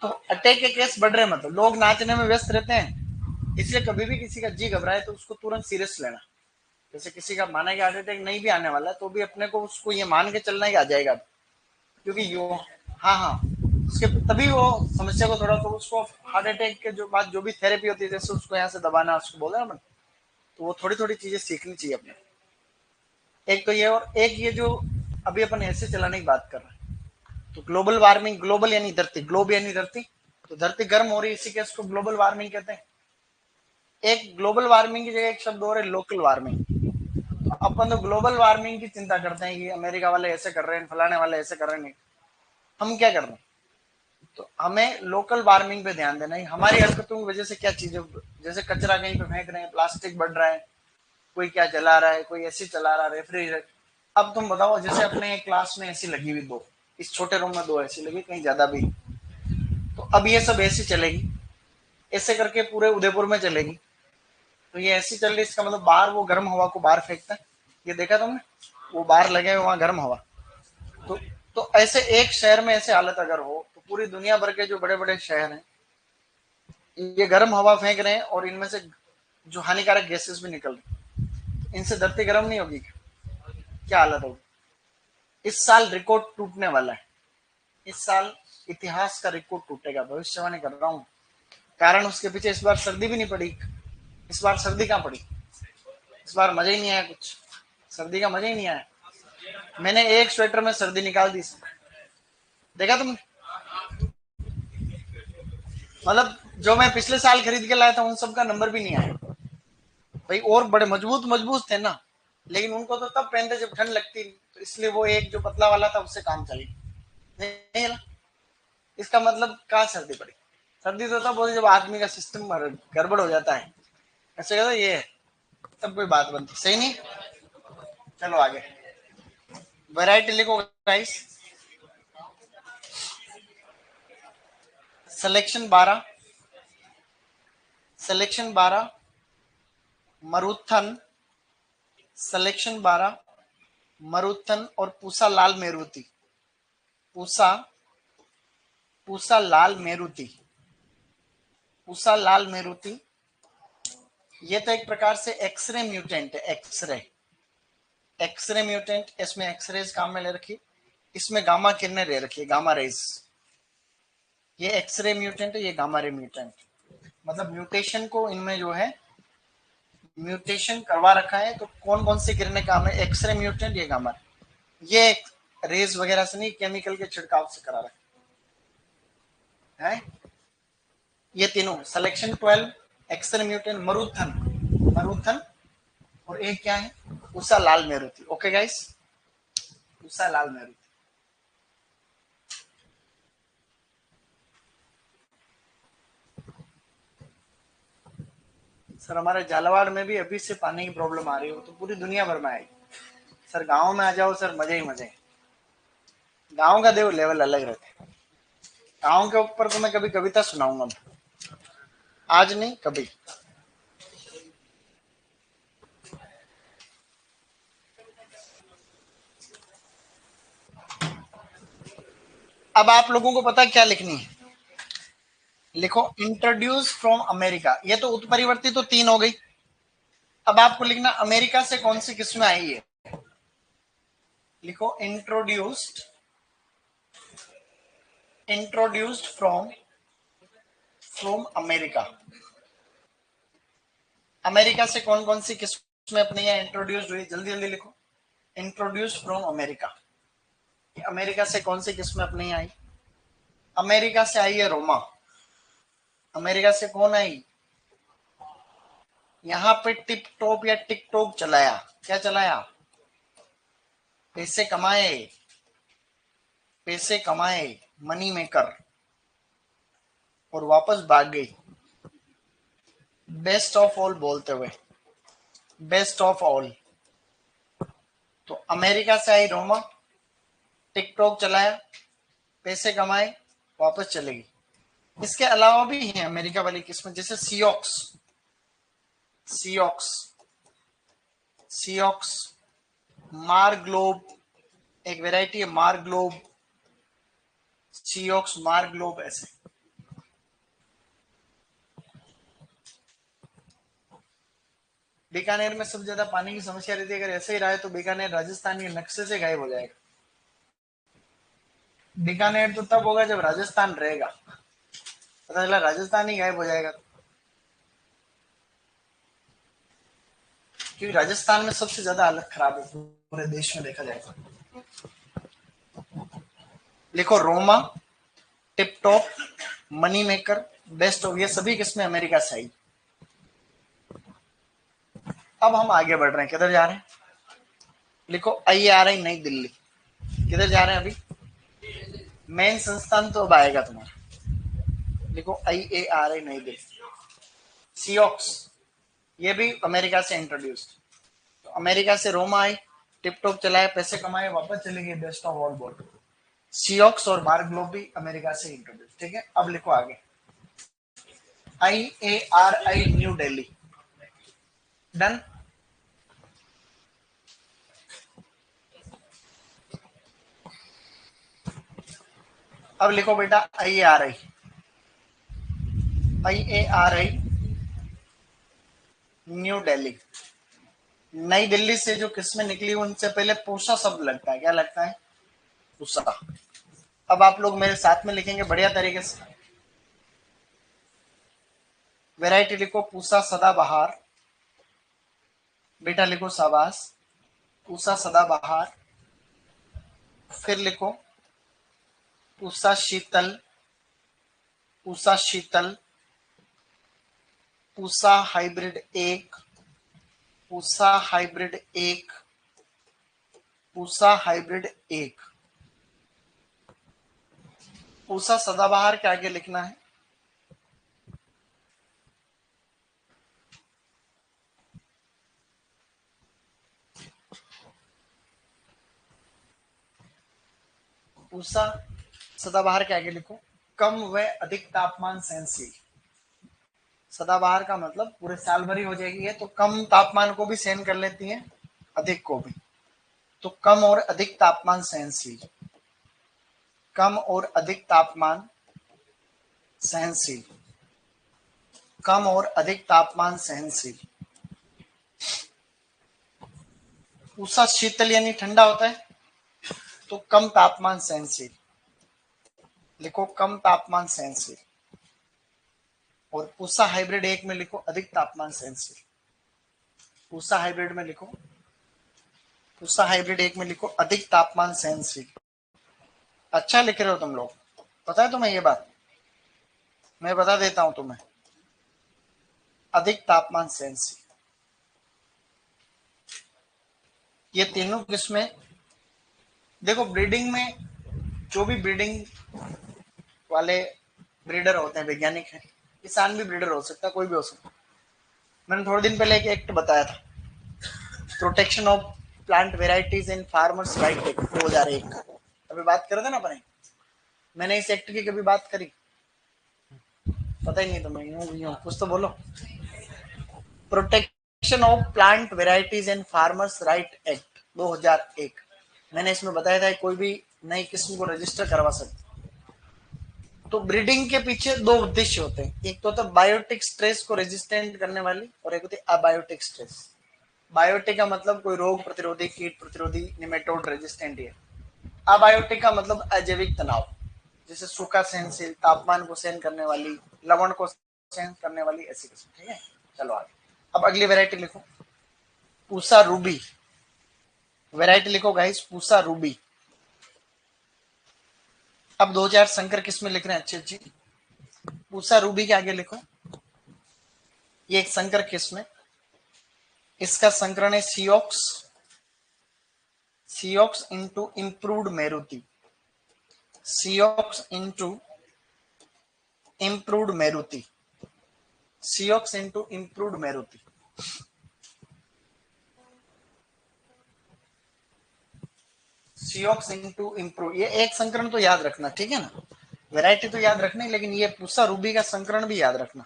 तो अटैक के केस बढ़ रहे हैं, मतलब लोग नाचने में व्यस्त रहते हैं। इसलिए कभी भी किसी का जी घबराए तो उसको तुरंत सीरियस लेना। जैसे किसी का माना कि हार्ट अटैक नहीं भी आने वाला है तो भी अपने को उसको ये मान के चलना ही आ जाएगा, क्योंकि यो, हाँ हाँ, उसके तभी वो समस्या को थोड़ा, तो उसको हार्ट अटैक के जो बाद जो भी थेरेपी होती है, जैसे उसको यहाँ से दबाना, उसको बोला ना, तो वो थोड़ी थोड़ी चीजें सीखनी चाहिए अपने। एक तो ये, और एक ये जो अभी अपन ऐसे चलाने की बात कर रहे हैं, तो ग्लोबल वार्मिंग, ग्लोबल यानी धरती, ग्लोब यानी धरती, तो धरती गर्म हो रही है, इसी के इसको ग्लोबल वार्मिंग कहते हैं। एक ग्लोबल वार्मिंग की जगह एक शब्द और है लोकल वार्मिंग। तो अपन तो ग्लोबल वार्मिंग की चिंता करते हैं कि अमेरिका वाले ऐसे कर रहे हैं, फलाने वाले ऐसे कर रहे हैं, हम क्या कर रहे हैं। तो हमें लोकल वार्मिंग पे ध्यान देना है, हमारी हरकतों की वजह से क्या चीजें, जैसे कचरा कहीं पे फेंक रहे हैं, प्लास्टिक बढ़ रहा है, कोई क्या जला रहा है, कोई एसी चला रहा है, रेफ्रिजरेटर। अब तुम बताओ, जैसे अपने क्लास में एसी लगी हुई दो, इस छोटे रूम में दो एसी लगी, कहीं ज्यादा भी, तो अब ये सब एसी चलेगी, ऐसे करके पूरे उदयपुर में चलेगी। तो ये ऐसी चल रही, इसका मतलब बाहर वो गर्म हवा को बाहर फेंकता है, ये देखा तुमने, वो बाहर लगे हुए वहां गर्म हवा। तो तो ऐसे एक शहर में ऐसे हालत अगर हो, तो पूरी दुनिया भर के जो बड़े बड़े शहर हैं ये गर्म हवा फेंक रहे हैं, और इनमें से जो हानिकारक गैसेस भी निकल रही हैं, इनसे धरती गर्म नहीं होगी क्या हालत होगी। इस साल रिकॉर्ड टूटने वाला है, इस साल इतिहास का रिकॉर्ड टूटेगा, भविष्यवाणी कर रहा हूँ। कारण उसके पीछे इस बार सर्दी भी नहीं पड़ी। इस बार सर्दी कहाँ पड़ी, इस बार मजा ही नहीं आया कुछ, सर्दी का मजा ही नहीं आया। मैंने एक स्वेटर में सर्दी निकाल दी, देखा तुम, मतलब जो मैं पिछले साल खरीद के लाया था उन सब का नंबर भी नहीं आया भाई, और बड़े मजबूत मजबूत थे ना, लेकिन उनको तो तब पहनते जब ठंड लगती, तो इसलिए वो एक जो पतला वाला था उससे काम चली नहीं ना। इसका मतलब कहाँ सर्दी पड़ी, सर्दी तो तब होती जब आदमी का सिस्टम गड़बड़ हो जाता है, ऐसे कहता ये है, तब कोई बात बनती, सही नहीं। चलो आगे, वैरायटी लिखो गाइस। सिलेक्शन 12, सिलेक्शन 12 मरुथन, सिलेक्शन 12 मरुथन और पूसा लाल मेरुति, पूसा, पूसा लाल मेरुति, पूसा लाल मेरुति। ये तो एक प्रकार से एक्सरे म्यूटेंट है, एक्सरे, एक्सरे म्यूटेंट, इसमें एक्सरेज काम में ले रखी, इसमें गामा किरणें ले रखी है, गामा रेज। ये एक्सरे म्यूटेंट है, ये गामा रे म्यूटेंट, मतलब म्यूटेशन को इनमें जो है म्यूटेशन करवा रखा है। तो कौन कौन सी किरणें काम है, एक्सरे म्यूटेंट, ये गामा, ये रेज वगैरह से नहीं, केमिकल के छिड़काव से करा रखा है। ये तीनों सिलेक्शन 12 एक्सरे म्यूटेंट मरुथन, मरुथन, और एक क्या है उषा लाल मेरुति। ओके गाइस, उषा लाल मेरुति। सर हमारे झालावाड़ में भी अभी से पानी की प्रॉब्लम आ रही हो, तो पूरी दुनिया भर में आएगी। सर गांव में आ जाओ सर, मजे ही मजे। गांव का देखो लेवल अलग रहता है, गांव के ऊपर तो मैं कभी कविता सुनाऊंगा, आज नहीं कभी। अब आप लोगों को पता क्या लिखनी है, लिखो इंट्रोड्यूस फ्रॉम अमेरिका, ये तो उत्परिवर्ती तो 3 हो गई। अब आपको लिखना अमेरिका से कौन सी किस्में आई है, लिखो introduced, introduced from, from America. America से कौन कौन सी किस्में अपने यहाँ इंट्रोड्यूस हुई, जल्दी जल्दी लिखो। इंट्रोड्यूस फ्रॉम अमेरिका, अमेरिका से कौन सी किस्में अपने यहाँ आई। अमेरिका से आई है रोमा। अमेरिका से कौन आई? यहाँ पे टिप टॉप या टिकटॉक चलाया। क्या चलाया? पैसे कमाए, पैसे कमाए, मनी मेकर, और वापस भाग गई बेस्ट ऑफ ऑल बोलते हुए। Best of all. तो अमेरिका से आई रोमा, टिकटॉक चलाया, पैसे कमाए, वापस चलेगी। इसके अलावा भी है अमेरिका वाली किस्में, जैसे सीओक्स। सीओक्स, सीओक्स, मार ग्लोब, एक वेराइटी है मार ग्लोब, सीओक्स, मार ग्लोब, ऐसे। बीकानेर में सबसे ज्यादा पानी की समस्या रहती है। अगर ऐसे ही रहा है तो बीकानेर राजस्थान के नक्शे से गायब हो जाएगा। बीकानेर तो तब होगा जब राजस्थान रहेगा। पता चला राजस्थान ही गायब हो जाएगा, क्योंकि राजस्थान में सबसे ज्यादा हालत खराब है पूरे देश में देखा जाएगा। लिखो Roma, tip top, money maker, best of, ये सभी किस्में अमेरिका से आई। अब हम आगे बढ़ रहे हैं। किधर जा रहे हैं? लिखो IARI नई दिल्ली। किधर जा रहे हैं अभी? मेन संस्थान तो अब आएगा तुम्हारा। लिखो IARI नई दिल्ली। सीओक्स, ये भी अमेरिका से इंट्रोड्यूस्ड। तो अमेरिका से रोमा आई, टिपटॉप चलाए, पैसे कमाए, वापस चले गए बेस्ट ऑफ ऑल बोर्ड। सीओक्स और मार ग्लोब भी अमेरिका से इंट्रोड्यूस। ठीक है, अब लिखो आगे। IARI new Delhi. डन। अब लिखो बेटा IARI। IARI new Delhi. नई दिल्ली से जो किस्में निकली उनसे पहले पूसा शब्द लगता है। क्या लगता है? पूसा। अब आप लोग मेरे साथ में लिखेंगे बढ़िया तरीके से। वैरायटी लिखो पूसा सदाबहार। बेटा लिखो शाबाश, पूसा सदाबहार। फिर लिखो पूसा शीतल, पूसा शीतल, पूसा हाइब्रिड एक, पूसा हाइब्रिड एक, पूसा हाइब्रिड एक। पूसा सदाबहार के आगे लिखना है पूसा सदाबहार के आगे लिखो कम व अधिक तापमान सहनशील। सदाबहार का मतलब पूरे साल भर ही हो जाएगी है, तो कम तापमान को भी सहन कर लेती है, अधिक को भी। तो कम और अधिक तापमान सहनशील, कम और अधिक तापमान सहनशील, कम और अधिक तापमान सहनशील। पूसा शीतल यानी ठंडा होता है, तो कम तापमान सहनशील। लिखो कम तापमान सहनशील। और पूसा हाइब्रिड एक में लिखो अधिक तापमान सहनशील। पूसा हाइब्रिड में लिखो, पूसा हाइब्रिड एक में लिखो अधिक तापमान सहनशील। अच्छा लिख रहे हो तुम लोग, पता है तुम्हें ये बात? मैं बता देता हूं तुम्हें। अधिक तापमान सहनशील, ये तीनों किस्में। देखो ब्रीडिंग में जो भी ब्रीडिंग वाले ब्रीडर होते हैं, वैज्ञानिक है, किसान भी ब्रीडर हो सकता है, कोई भी हो सकता है। मैंने थोड़े दिन पहले एक एक्ट बताया था, protection of plant varieties in farmers right act 2001। अभी बात कर रहे थे ना अपने, मैंने इस एक्ट की कभी बात करी? पता ही नहीं तुम्हें, यूं कुछ तो बोलो। Protection of plant varieties and farmers right act 2001। मैंने इसमें बताया था कोई भी नई किस्म को रजिस्टर करवा सकते। तो ब्रीडिंग के पीछे दो उद्देश्य होते हैं, एक तो होता है बायोटिक स्ट्रेस को रेजिस्टेंट करने वाली, और एक होती है अबायोटिक स्ट्रेस। बायोटिक का मतलब कोई रोग प्रतिरोधी, कीट प्रतिरोधी, निमेटोड रेजिस्टेंट है। अबायोटिक का मतलब अजैविक तनाव, जैसे सूखा सहनशील, तापमान को सहन करने वाली, लवण को सहन करने वाली, ऐसी किस्म। ठीक है, चलो आगे। अब अगली वैरायटी लिखो पूसा रूबी। वैरायटी लिखो गाइस पूसा रूबी। अब दो चार संकर किस में लिख रहे हैं अच्छी अच्छी। पूसा रूबी के आगे लिखो, ये एक संकर किस्म है, इसका संकरण है Sioux, Sioux into improved Meruti, Sioux into improved Meruti, Sioux into improved Meruti. Sioux into improve, ये एक संकरण तो याद रखना, ठीक है ना, वैरायटी तो याद रखनी, लेकिन ये पूसा रूबी का संकरण भी याद रखना।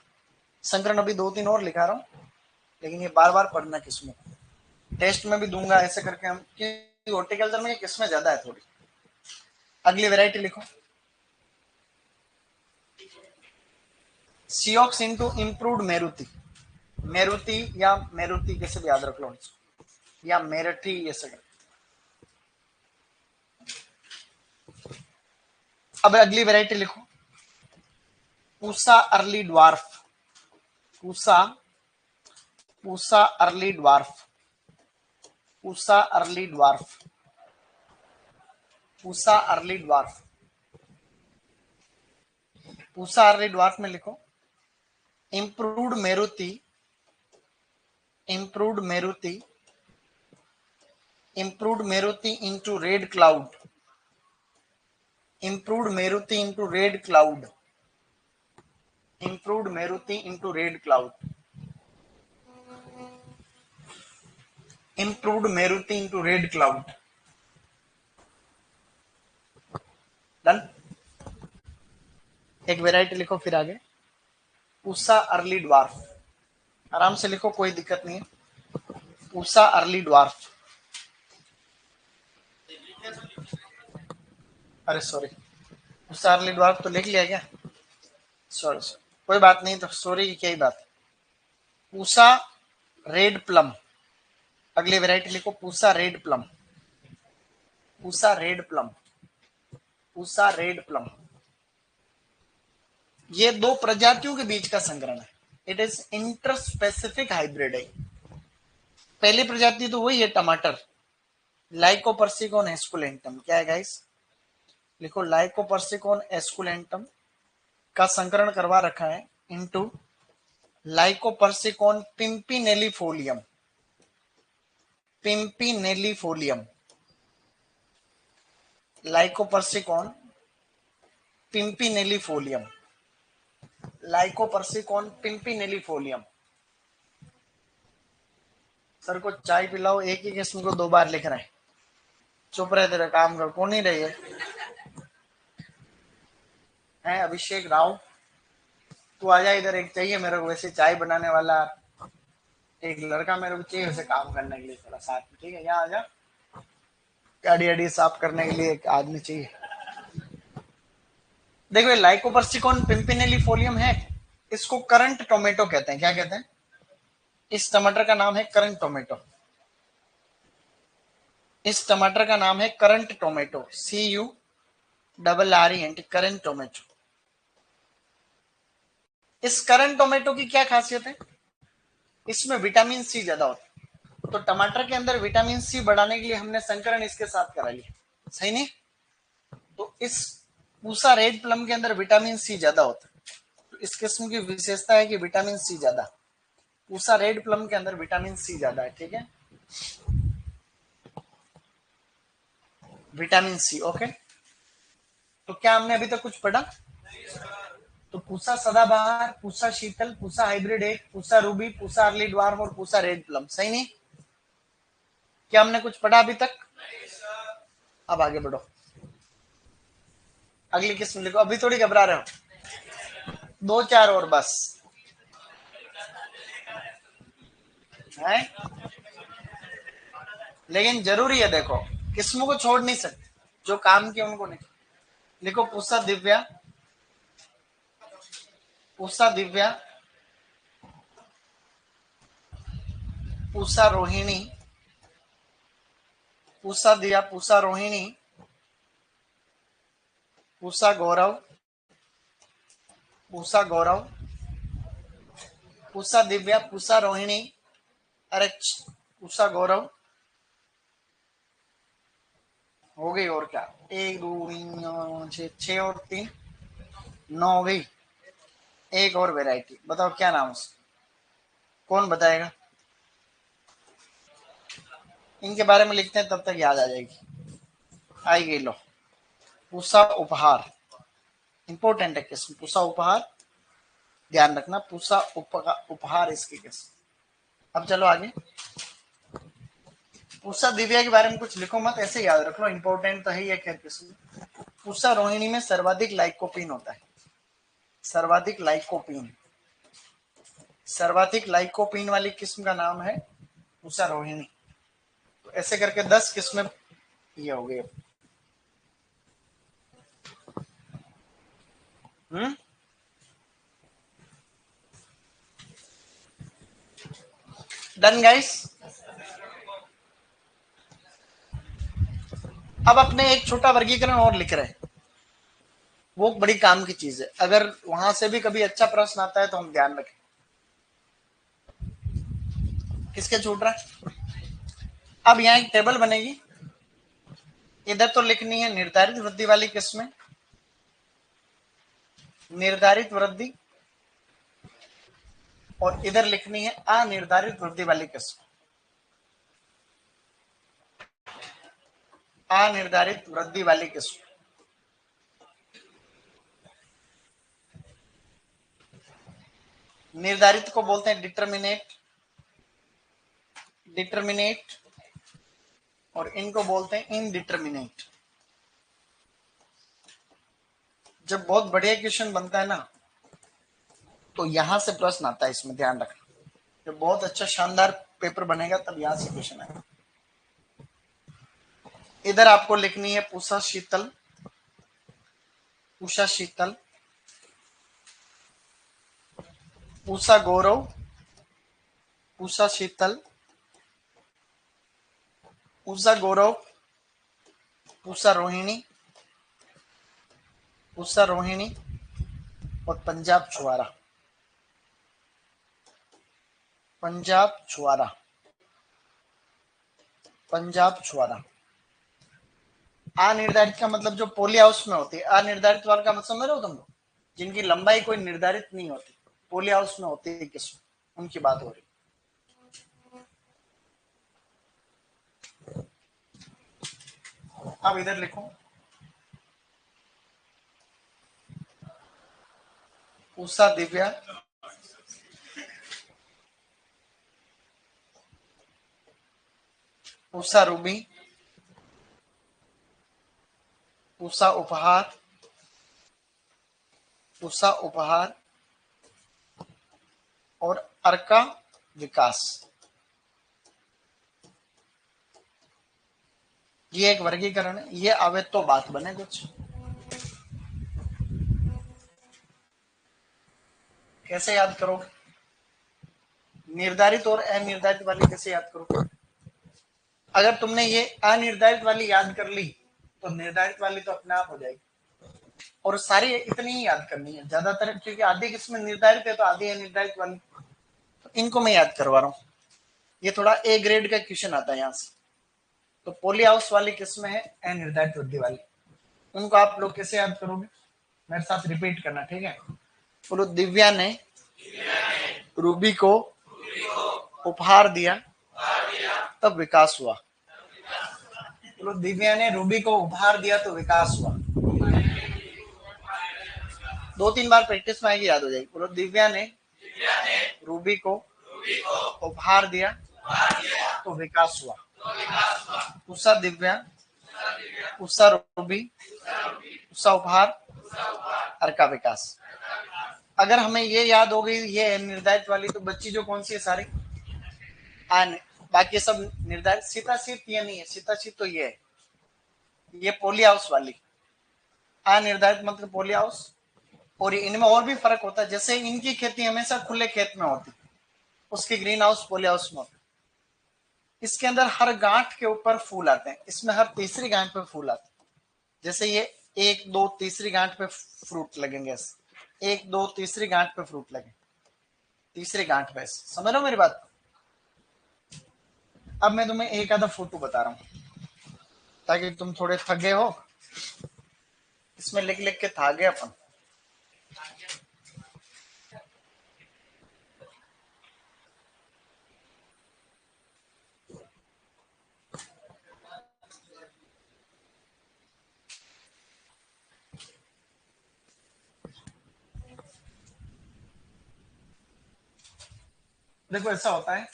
संकरण अभी दो तीन और लिखा रहा हूं, लेकिन ये बार बार पढ़ना किस्में, टेस्ट में भी दूंगा ऐसे करके हम, कि हॉर्टिकल्चर में किस्में ज्यादा है थोड़ी। अगली वैरायटी लिखो, सीओक्स इंटू इंप्रूव्ड मेरुति, मेरुति या मेरुति कैसे भी याद रख लो, या मेरठी ये सब। अब अगली वैरायटी लिखो, Pusa early dwarf, Pusa, Pusa early dwarf, Pusa early dwarf, Pusa early dwarf, Pusa early dwarf में लिखो improved Meruti, improved Meruti, improved Meruti into Red Cloud, improved Meruti into red cloud, improved Meruti into red cloud, improved Meruti into red cloud। Done. एक variety लिखो फिर आगे, Pusa early dwarf, आराम से लिखो कोई दिक्कत नहीं है, पूसा अर्ली ड्वार्फ। अरे सॉरी, पूसा अर्ली ड्वार्फ तो लिख लिया क्या, सॉरी सॉरी, कोई बात नहीं, तो सॉरी की क्या ही बात है। पूसा रेड प्लम, अगली वेराइटी लिखो Pusa red plum, Pusa red plum, Pusa red plum. ये दो प्रजातियों के बीच का संकरण है, इट इज इंटरस्पेसिफिक हाइब्रिड है। पहली प्रजाति तो वही है टमाटर, लाइकोपर्सिकॉन एस्कुलेंटम, क्या है गाइस, लिखो लाइकोपर्सिकॉन एस्कुलेंटम का संकरण करवा रखा है इनटू लाइकोपर्सिकॉन पिम्पिनेलिफोलियम, पिम्पिनेलिफोलियम, लाइकोपर्सिकॉन पिम्पिनेलिफोलियम, लाइकोपर्सिकॉन पिम्पिनेलिफोलियम। सर को चाय पिलाओ, एक ही किस्म को दो बार लिख रहे हैं, चुप रहे, तेरा काम कर, कौन ही रही है अभिषेक राव, तू आजा इधर, एक चाहिए मेरे को वैसे चाय बनाने वाला, एक लड़का मेरे को चाहिए वैसे काम करने के लिए थोड़ा साथ में, ठीक है, यहाँ आजा, गाड़ी आड़ी साफ करने के लिए एक आदमी चाहिए। देखो लाइकोपर्सिकॉन पिम्पिनेलिफोलियम है, इसको करंट टोमेटो कहते हैं, क्या कहते हैं, इस टमाटर का नाम है करंट टोमेटो, इस टमाटर का नाम है current tomato, CURRENT, current tomato. इस करंट टोमेटो की क्या खासियत है, इसमें विटामिन सी ज्यादा होता है, तो टमाटर के अंदर विटामिन सी बढ़ाने के लिए हमने संकरण इसके साथ करा लिया, सही नहीं, तो इस पूसा रेड प्लम के अंदर विटामिन सी ज्यादा होता है, तो इस किस्म की विशेषता है कि विटामिन सी ज्यादा, पूसा रेड प्लम के अंदर विटामिन सी ज्यादा है, ठीक है, विटामिन सी, ओके। तो क्या हमने अभी तक कुछ पढ़ा, तो पूसा सदाबहार, पूसा शीतल, पूसा हाइब्रिड एक, Pusa ruby, Pusa early dwarf और पूसा रेड प्लम, सही नहीं, क्या हमने कुछ पढ़ा अभी तक, अब आगे बढ़ो, अगली किस्म लिखो, अभी थोड़ी घबरा रहे हो, दो चार और बस है, लेकिन जरूरी है, देखो किस्मों को छोड़ नहीं सकते, जो काम किया उनको नहीं। लिखो पूसा दिव्या, पूसा दिव्या, पूसा रोहिणी, पूसा दिया, पूसा रोहिणी, पूसा गौरव, पूसा गौरव, पूसा दिव्या, पूसा रोहिणी, अरे पूसा गौरव, हो गई और क्या, 1 2 3 6, 6 और 3 9 हो गई। एक और वेराइटी बताओ क्या नाम उसका, कौन बताएगा? इनके बारे में लिखते हैं तब तक याद आ जाएगी। आई गई लो, पूसा उपहार। इंपॉर्टेंट है किस्म, पूसा उपहार, ध्यान रखना, पूसा उपहार इसकी किस्म। अब चलो आगे। पूसा दिव्या के बारे में कुछ लिखो मत, ऐसे याद रख लो, इंपॉर्टेंट तो है ये खैर किस्म। पूसा रोहिणी में सर्वाधिक लाइकोपिन होता है, सर्वाधिक लाइकोपिन, सर्वाधिक लाइकोपिन वाली किस्म का नाम है पूसा रोहिणी। तो ऐसे करके 10 किस्में ये हो गई। Done guys. अब अपने एक छोटा वर्गीकरण और लिख रहे हैं, वो बड़ी काम की चीज है, अगर वहां से भी कभी अच्छा प्रश्न आता है तो हम ध्यान रखें। किसके छूट रहा है? अब यहाँ एक टेबल बनेगी, इधर तो लिखनी है निर्धारित वृद्धि वाली किस्में, निर्धारित वृद्धि, और इधर लिखनी है अनिर्धारित वृद्धि वाली किस्म, अनिर्धारित वृद्धि वाली किस्म। निर्धारित को बोलते हैं डिटर्मिनेट, डिटर्मिनेट, और इनको बोलते हैं इनडिटर्मिनेट। जब बहुत बढ़िया क्वेश्चन बनता है ना, तो यहां से प्रश्न आता है, इसमें ध्यान रखना। जब बहुत अच्छा शानदार पेपर बनेगा तब यहां से क्वेश्चन आएगा। इधर आपको लिखनी है पूषा शीतल, पूषा शीतल, पूषा गौरव, पूषा शीतल, पूषा गौरव, पूषा रोहिणी, पूषा रोहिणी, और पंजाब छुआरा, पंजाब छुआरा, पंजाब छुआरा। अनिर्धारित का मतलब जो पोली हाउस में होती है, अनिर्धारित वाल का मतलब समझ रहे हो तुम लोग, जिनकी लंबाई कोई निर्धारित नहीं होती, पोली हाउस में होती है किस्म, उनकी बात हो रही। अब इधर लिखो उषा दिव्या, उषा रूबी, उषा उपहार, उषा उपहार, और अर्का विकास। ये एक वर्गीकरण है, ये आवे तो बात बने कुछ। कैसे याद करोगे? निर्धारित और अनिर्धारित वाली कैसे याद करोगे? अगर तुमने ये अनिर्धारित वाली याद कर ली तो निर्धारित वाली तो अपने आप हो जाएगी। और सारी इतनी ही याद करनी है ज्यादातर, क्योंकि आधी किस्में निर्धारित है तो आधी अनिर्धारित वाली, तो इनको मैं याद करवा रहा हूँ। ये थोड़ा ए ग्रेड का क्वेश्चन आता है यहाँ से। तो पोली हाउस वाली किस्में है अनिर्धारित वृद्धि वाली, उनको आप लोग कैसे याद करोगे? मेरे साथ रिपीट करना, ठीक है? बोलो, दिव्या ने रूबी को उपहार दिया तब विकास हुआ। बोलो, दिव्या ने रूबी को उपहार दिया तो विकास हुआ। 2-3 बार प्रैक्टिस में आएगी, याद हो जाएगी। बोलो, दिव्या ने रूबी को उपहार दिया तो विकास हुआ। उषा दिव्या, उषा रूबी, उषा उपहार, अर्का विकास। अगर हमें ये याद हो गई ये निर्धारित वाली, तो बच्ची जो कौन सी है सारी आन, बाकी सब निर्धारित। सीताशीत ये नहीं है, सीताशीत तो ये है, ये पोली हाउस वाली। अनिर्धारित मतलब पोली हाउस। और इनमें और भी फर्क होता है, जैसे इनकी खेती हमेशा खुले खेत में होती, उसकी ग्रीन हाउस पोली हाउस में होती। इसके अंदर हर गांठ के ऊपर फूल आते हैं, इसमें हर तीसरी गांठ पे फूल आते हैं। जैसे ये 1 2 तीसरी गांठ पे फ्रूट लगेंगे, एक दो तीसरी गांठ पे फ्रूट लगे, तीसरी गांठ पे, समझ रहे हो मेरी बात? अब मैं तुम्हें एक आधा फोटो बता रहा हूँ। ताकि तुम थोड़े थके हो। इसमें लिख लिख के थक गए अपन। देखो ऐसा होता है,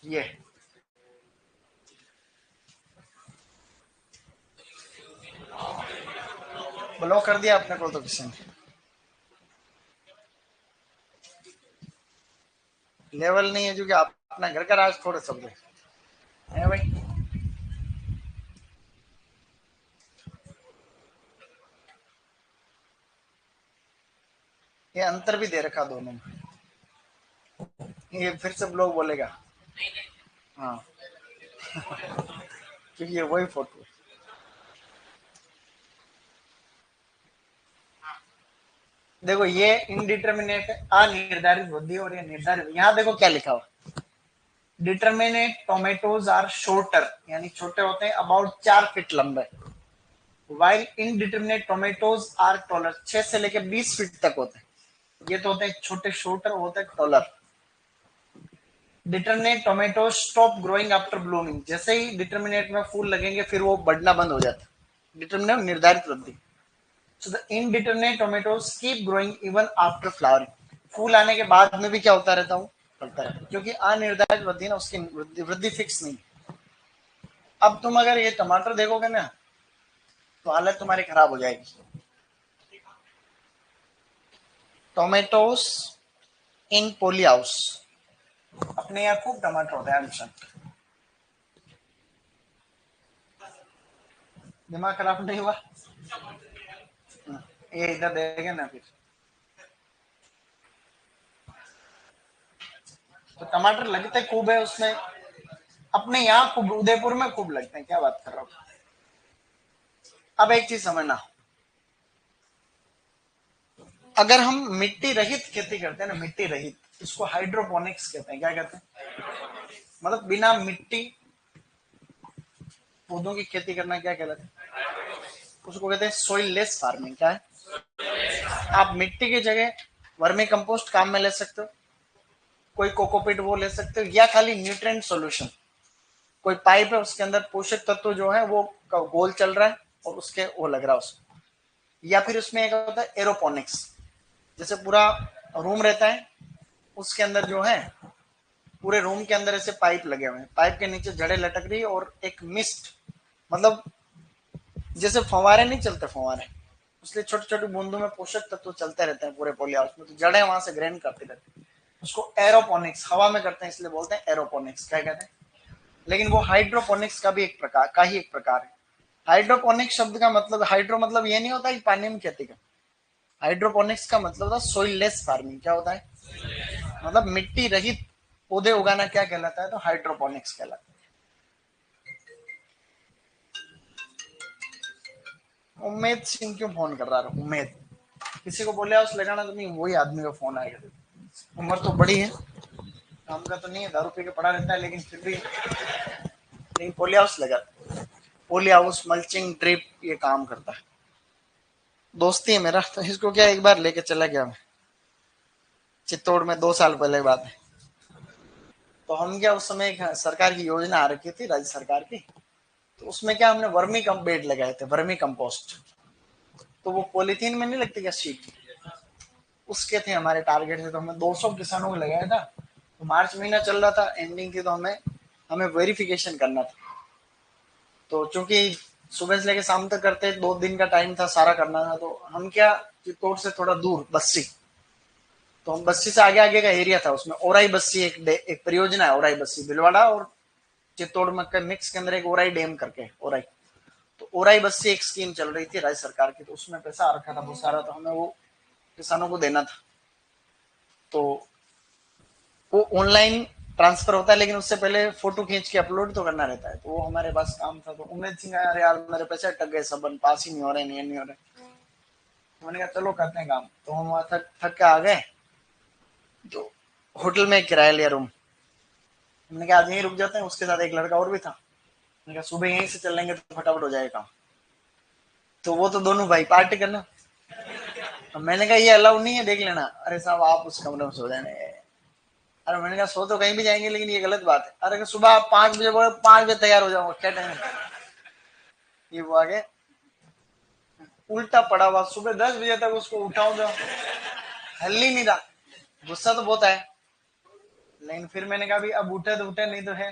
ये ब्लॉक कर दिया अपने को तो किसी ने। लेवल नहीं है, जो कि आप अपना घर का राज थोड़े सब है भाई। ये अंतर भी दे रखा दोनों में। ये फिर से ब्लॉग बोलेगा। हाँ, क्योंकि ये वही फोटो है। देखो ये इनडिटर्मिनेट है, अनिर्धारित वृद्धि, और ये निर्धारित। यहाँ देखो क्या लिखा हुआ, डिटर्मिनेट टोमेटोज आर शॉर्टर, यानी छोटे होते हैं, अबाउट 4 फीट लंबे। While indeterminate tomatoes are taller, 6 से लेकर 20 फीट तक होते हैं। ये तो होते हैं छोटे शॉर्टर, होते हैं taller. Determinate tomato stop growing after blooming, जैसे ही डिटर्मिनेट में फूल लगेंगे फिर वो बढ़ना बंद हो जाता है। डिटर्मिनेट निर्धारित वृद्धि। So the indeterminate tomatoes keep growing even after flowering, फूल आने के बाद में भी क्या होता रहता हूँ, बढ़ता रहता है, क्योंकि अनिर्धारित वृद्धि ना, उसकी वृद्धि फिक्स नहीं। अब तुम अगर ये टमाटर देखोगे ना, तो हालत तुम्हारी खराब हो जाएगी। टोमेटोज इन पोली हाउस, अपने यहाँ खूब टमाटर होता है हमेशा। दिमाग खराब नहीं हुआ? ये इधर देखे ना फिर। तो टमाटर लगते खूब है उसमें, अपने यहाँ खूब, उदयपुर में खूब लगते हैं, क्या बात कर रहा हूँ। अब एक चीज समझना, अगर हम मिट्टी रहित खेती करते हैं ना, मिट्टी रहित, इसको हाइड्रोपोनिक्स कहते हैं। क्या कहते हैं? मतलब बिना मिट्टी पौधों की खेती करना क्या कहलाता है? उसको कहते हैं सोइल लेस फार्मिंग। क्या है? आप मिट्टी की जगह वर्मी कंपोस्ट काम में ले सकते हो, कोई कोकोपीट वो ले सकते हो, या खाली न्यूट्रिएंट सॉल्यूशन, कोई पाइप है उसके अंदर पोषक तत्व जो है वो गोल चल रहा है और उसके वो लग रहा है उसको। या फिर उसमें एक होता है एरोपोनिक्स, जैसे पूरा रूम रहता है, उसके अंदर जो है पूरे रूम के अंदर ऐसे पाइप लगे हुए हैं, पाइप के नीचे जड़ें लटक रही है, और एक मिस्ट, मतलब जैसे फंवारे नहीं चलते, फंवारे, इसलिए छोटी छोटी बूंदों में पोषक तत्व चलते रहते हैं पूरे पॉली हाउस में, तो जड़ें वहां से ग्रेन करती रहती है। उसको एरोपोनिक्स, हवा में करते हैं इसलिए बोलते हैं एरोपोनिक्स। क्या कहते हैं? लेकिन वो हाइड्रोपोनिक्स का भी एक प्रकार का ही एक प्रकार है। हाइड्रोपोनिक्स शब्द का मतलब, हाइड्रो मतलब ये नहीं होता कि पानी में खेती का। हाइड्रोपोनिक्स का मतलब होता है सोइल लेस फार्मिंग। क्या होता है? मतलब मिट्टी रहित पौधे उगाना क्या कहलाता है? तो हाइड्रोपोनिक्स कहलाता है। उम्मेद सिंह क्यों फोन कर रहा है? उम्मेद किसी को बोले उस लगाना तो नहीं, वही आदमी का फोन आएगा। उम्र तो बड़ी है, काम का तो नहीं है, दारू पी के पड़ा रहता है, लेकिन फिर भी, लेकिन पोली हाउस लगा, पोली हाउस मल्चिंग ड्रिप ये काम करता है। दोस्ती है मेरा, तो इसको क्या एक बार लेके चला गया मैं चित्तौड़ में, 2 साल पहले बात है। तो हम क्या, उस समय एक सरकार की योजना आ रखी थी, राज्य सरकार की, तो उसमें क्या हमने वर्मी कम बेड लगाए थे, वर्मी कंपोस्ट। तो वो पॉलीथीन में नहीं लगती क्या, शीट, उसके थे हमारे टारगेट थे, तो हमने 200 किसानों को लगाया था। तो मार्च महीना चल रहा था, एंडिंग थी, तो हमें हमें वेरिफिकेशन करना था। तो चूंकि सुबह से लेकर शाम तक करते, 2 दिन का टाइम था, सारा करना था, तो हम क्या, चित्तौड़ से थोड़ा दूर बस्सी, तो हम बस्सी से आगे आगे का एरिया था, उसमें ओराई बस्सी एक परियोजना है, ओराई बस्सी भिलवाड़ा और चित्तौड़ में मिक्स के अंदर एक ओराई डैम करके, ओराई, तो ओराई बस्सी एक स्कीम चल रही थी राज्य सरकार की, तो उसमें पैसा आ रखा था बहुत सारा, तो हमें वो किसानों को देना था। तो वो ऑनलाइन ट्रांसफर होता है, लेकिन उससे पहले फोटो खींच के अपलोड तो करना रहता है, तो वो हमारे पास काम था। तो उम्मीद सिंह यार, मेरे पैसे अटक गए, सब पास ही नहीं हो रहे, नहीं हो रहे। तो मैंने कहा चलो करते हैं काम, तो हम वहां थक थक के आ गए। तो होटल में किराया लिया रूम, हमने कहा आज यहीं रुक जाते हैं, उसके साथ एक लड़का और भी था। मैंने कहा सुबह यहीं से चल लेंगे तो फटाफट हो जाएगा काम। तो वो तो दोनों भाई पार्टी करना। मैंने कहा ये अलाउ नहीं है, देख लेना। अरे साहब आप उस कमरे में सो जाने। अरे मैंने कहा सो तो कहीं भी जाएंगे, लेकिन ये गलत बात है। अरे सुबह आप 5 बजे बोले, 5 बजे तैयार हो जाऊंगा, क्या टाइम है। ये वो आगे उल्टा पड़ा हुआ, सुबह 10 बजे तक उसको उठाऊं तो हल ही नहीं था। गुस्सा तो बहुत है, लेकिन फिर मैंने कहा भी अब उठे तो उठे, नहीं तो है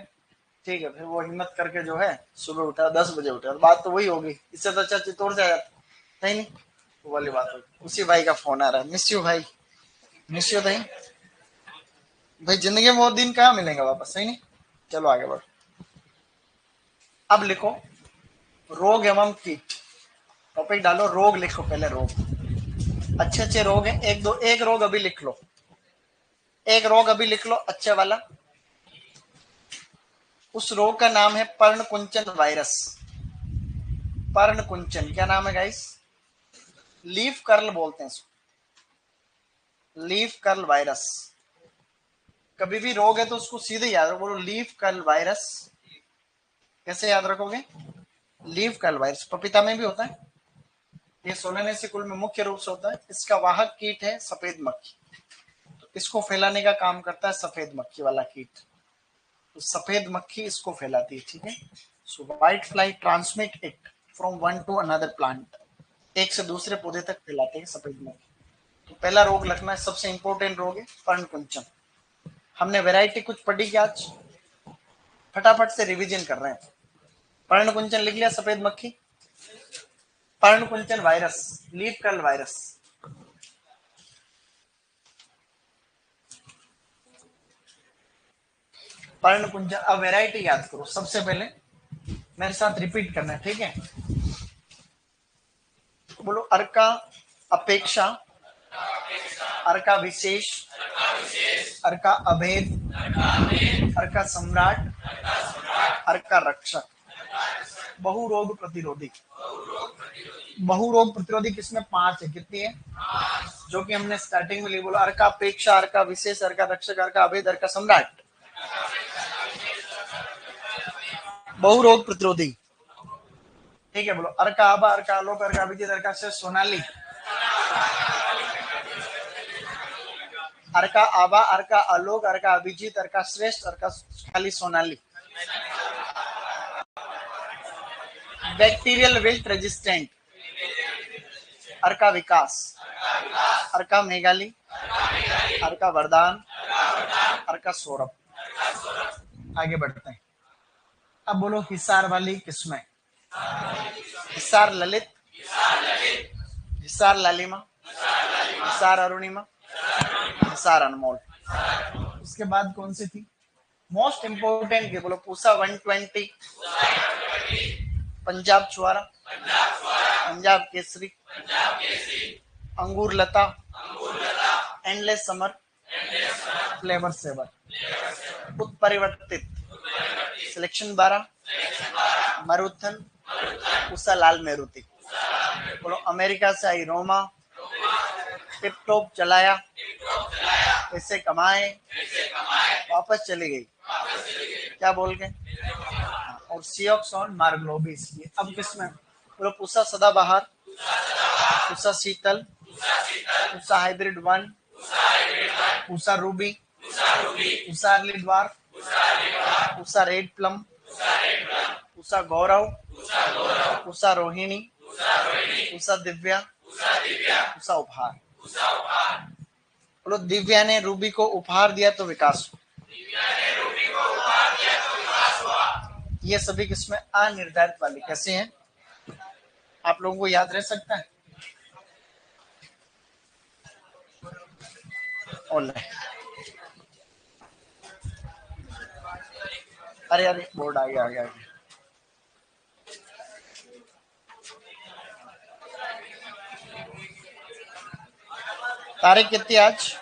ठीक है। फिर वो हिम्मत करके जो है सुबह उठा, 10 बजे उठा, बात तो वही होगी। इससे तो अच्छा चित्तौड़ से आ जाता। नहीं नहीं, वो वाली बात होगी। उसी भाई का फोन आ रहा है। मिस यू भाई, मिस यू नहीं भाई। जिंदगी में वो दिन कहाँ मिलेंगे वापस, सही नहीं। चलो आगे बढ़ो। अब लिखो रोग एवं कीट। टॉपिक डालो रोग, लिखो पहले रोग। अच्छे अच्छे रोग हैं, एक दो, एक रोग अभी लिख लो, एक रोग अभी लिख लो अच्छे वाला। उस रोग का नाम है पर्णकुंचन वायरस। पर्णकुंचन क्या नाम है गाइस? लीफ कर्ल बोलते हैं इसको, लीफ कर्ल वायरस। कभी भी रोग है तो उसको सीधे याद रखो, बोलो लीफ कर्ल वायरस। कैसे याद रखोगे? लीफ कर्ल वायरस पपीता में भी होता है। ये सोलेनेसी कुल में मुख्य रूप से होता है। इसका वाहक कीट है सफेद मक्खी। तो इसको फैलाने का काम करता है सफेद मक्खी वाला कीट। तो सफेद मक्खी इसको फैलाती है, ठीक है। So white fly transmit it from one to another plant. एक से दूसरे पौधे तक फैलाते हैं सफेद मक्खी। तो पहला रोग लगना है, सबसे इंपॉर्टेंट रोग है पर्णकुंचन। हमने वैरायटी कुछ पढ़ी क्या आज? फटाफट से रिवीजन कर रहे हैं। पर्णकुंचन लिख लिया, सफेद मक्खी, पर्णकुंचन वायरस, लीफ कर्ल वायरस। पर्णकुंचन। अब वैरायटी याद करो सबसे पहले, मेरे साथ रिपीट करना है, ठीक है। बोलो अर्का अपेक्षा, अर्का विशेष, अर्का अभेद, अर्का सम्राट, अर्का रक्षक। बहुरोग प्रतिरोधी। बहुरोग प्रतिरोधी किसमें? 5 है। कितनी है? जो कि हमने स्टार्टिंग में ली। बोला अर्का अपेक्षा, अर्का विशेष, अर्का रक्षक, अर्का अभेद, अर्का सम्राट। बहुरोग प्रतिरोधी, ठीक है। बोलो अर्का आबा, अर्का आलोक, अर्का अभिजीत, अर्का से सोनाली। अर्का आबा, अर्का आलोक, अर्का अभिजीत, अर्का श्रेष्ठ, अर्का खाली सोनाली। बैक्टीरियल विल्ट रेजिस्टेंट, अर्का विकास, अर्का मेघाली, अर्का वरदान, अर्का सौरभ। आगे बढ़ते हैं। अब बोलो हिसार वाली किस्में। हिसार ललित, हिसार लालिमा, हिसार अरुणिमा, हिसार अनमोल। उसके बाद कौन सी थी मोस्ट इंपोर्टेंट? बोलो Pusa 120, Punjab Chhuhara, Punjab Kesari, Angoor Lata, Endless summer, flavour Savr, उत्परिवर्तित, सिलेक्शन 12, मरुथन, उषा लाल मेरुति। बोलो अमेरिका से आई रोमा, टिप टॉप चलाया, ऐसे कमाए, वापस चली गई, क्या बोल के। और सियोक्सॉन मार्ग्लोबिस। अब किसमें? बोलो Pusa Sadabahar, Pusa Sheetal, Pusa hybrid 1, Pusa ruby, Pusa early dwarf, Pusa red plum, Pusa Gaurav, Pusa Rohini, Pusa Divya, Pusa Uphar. बोलो दिव्या ने रूबी को उपहार दिया तो विकास। ये सभी किसमें? अनिर्धारित वाली। कैसे हैं? आप लोगों को याद रह सकता है? अरे अरे बोर्ड आ गया, आ गया, आ गया। तारीख कितनी आज?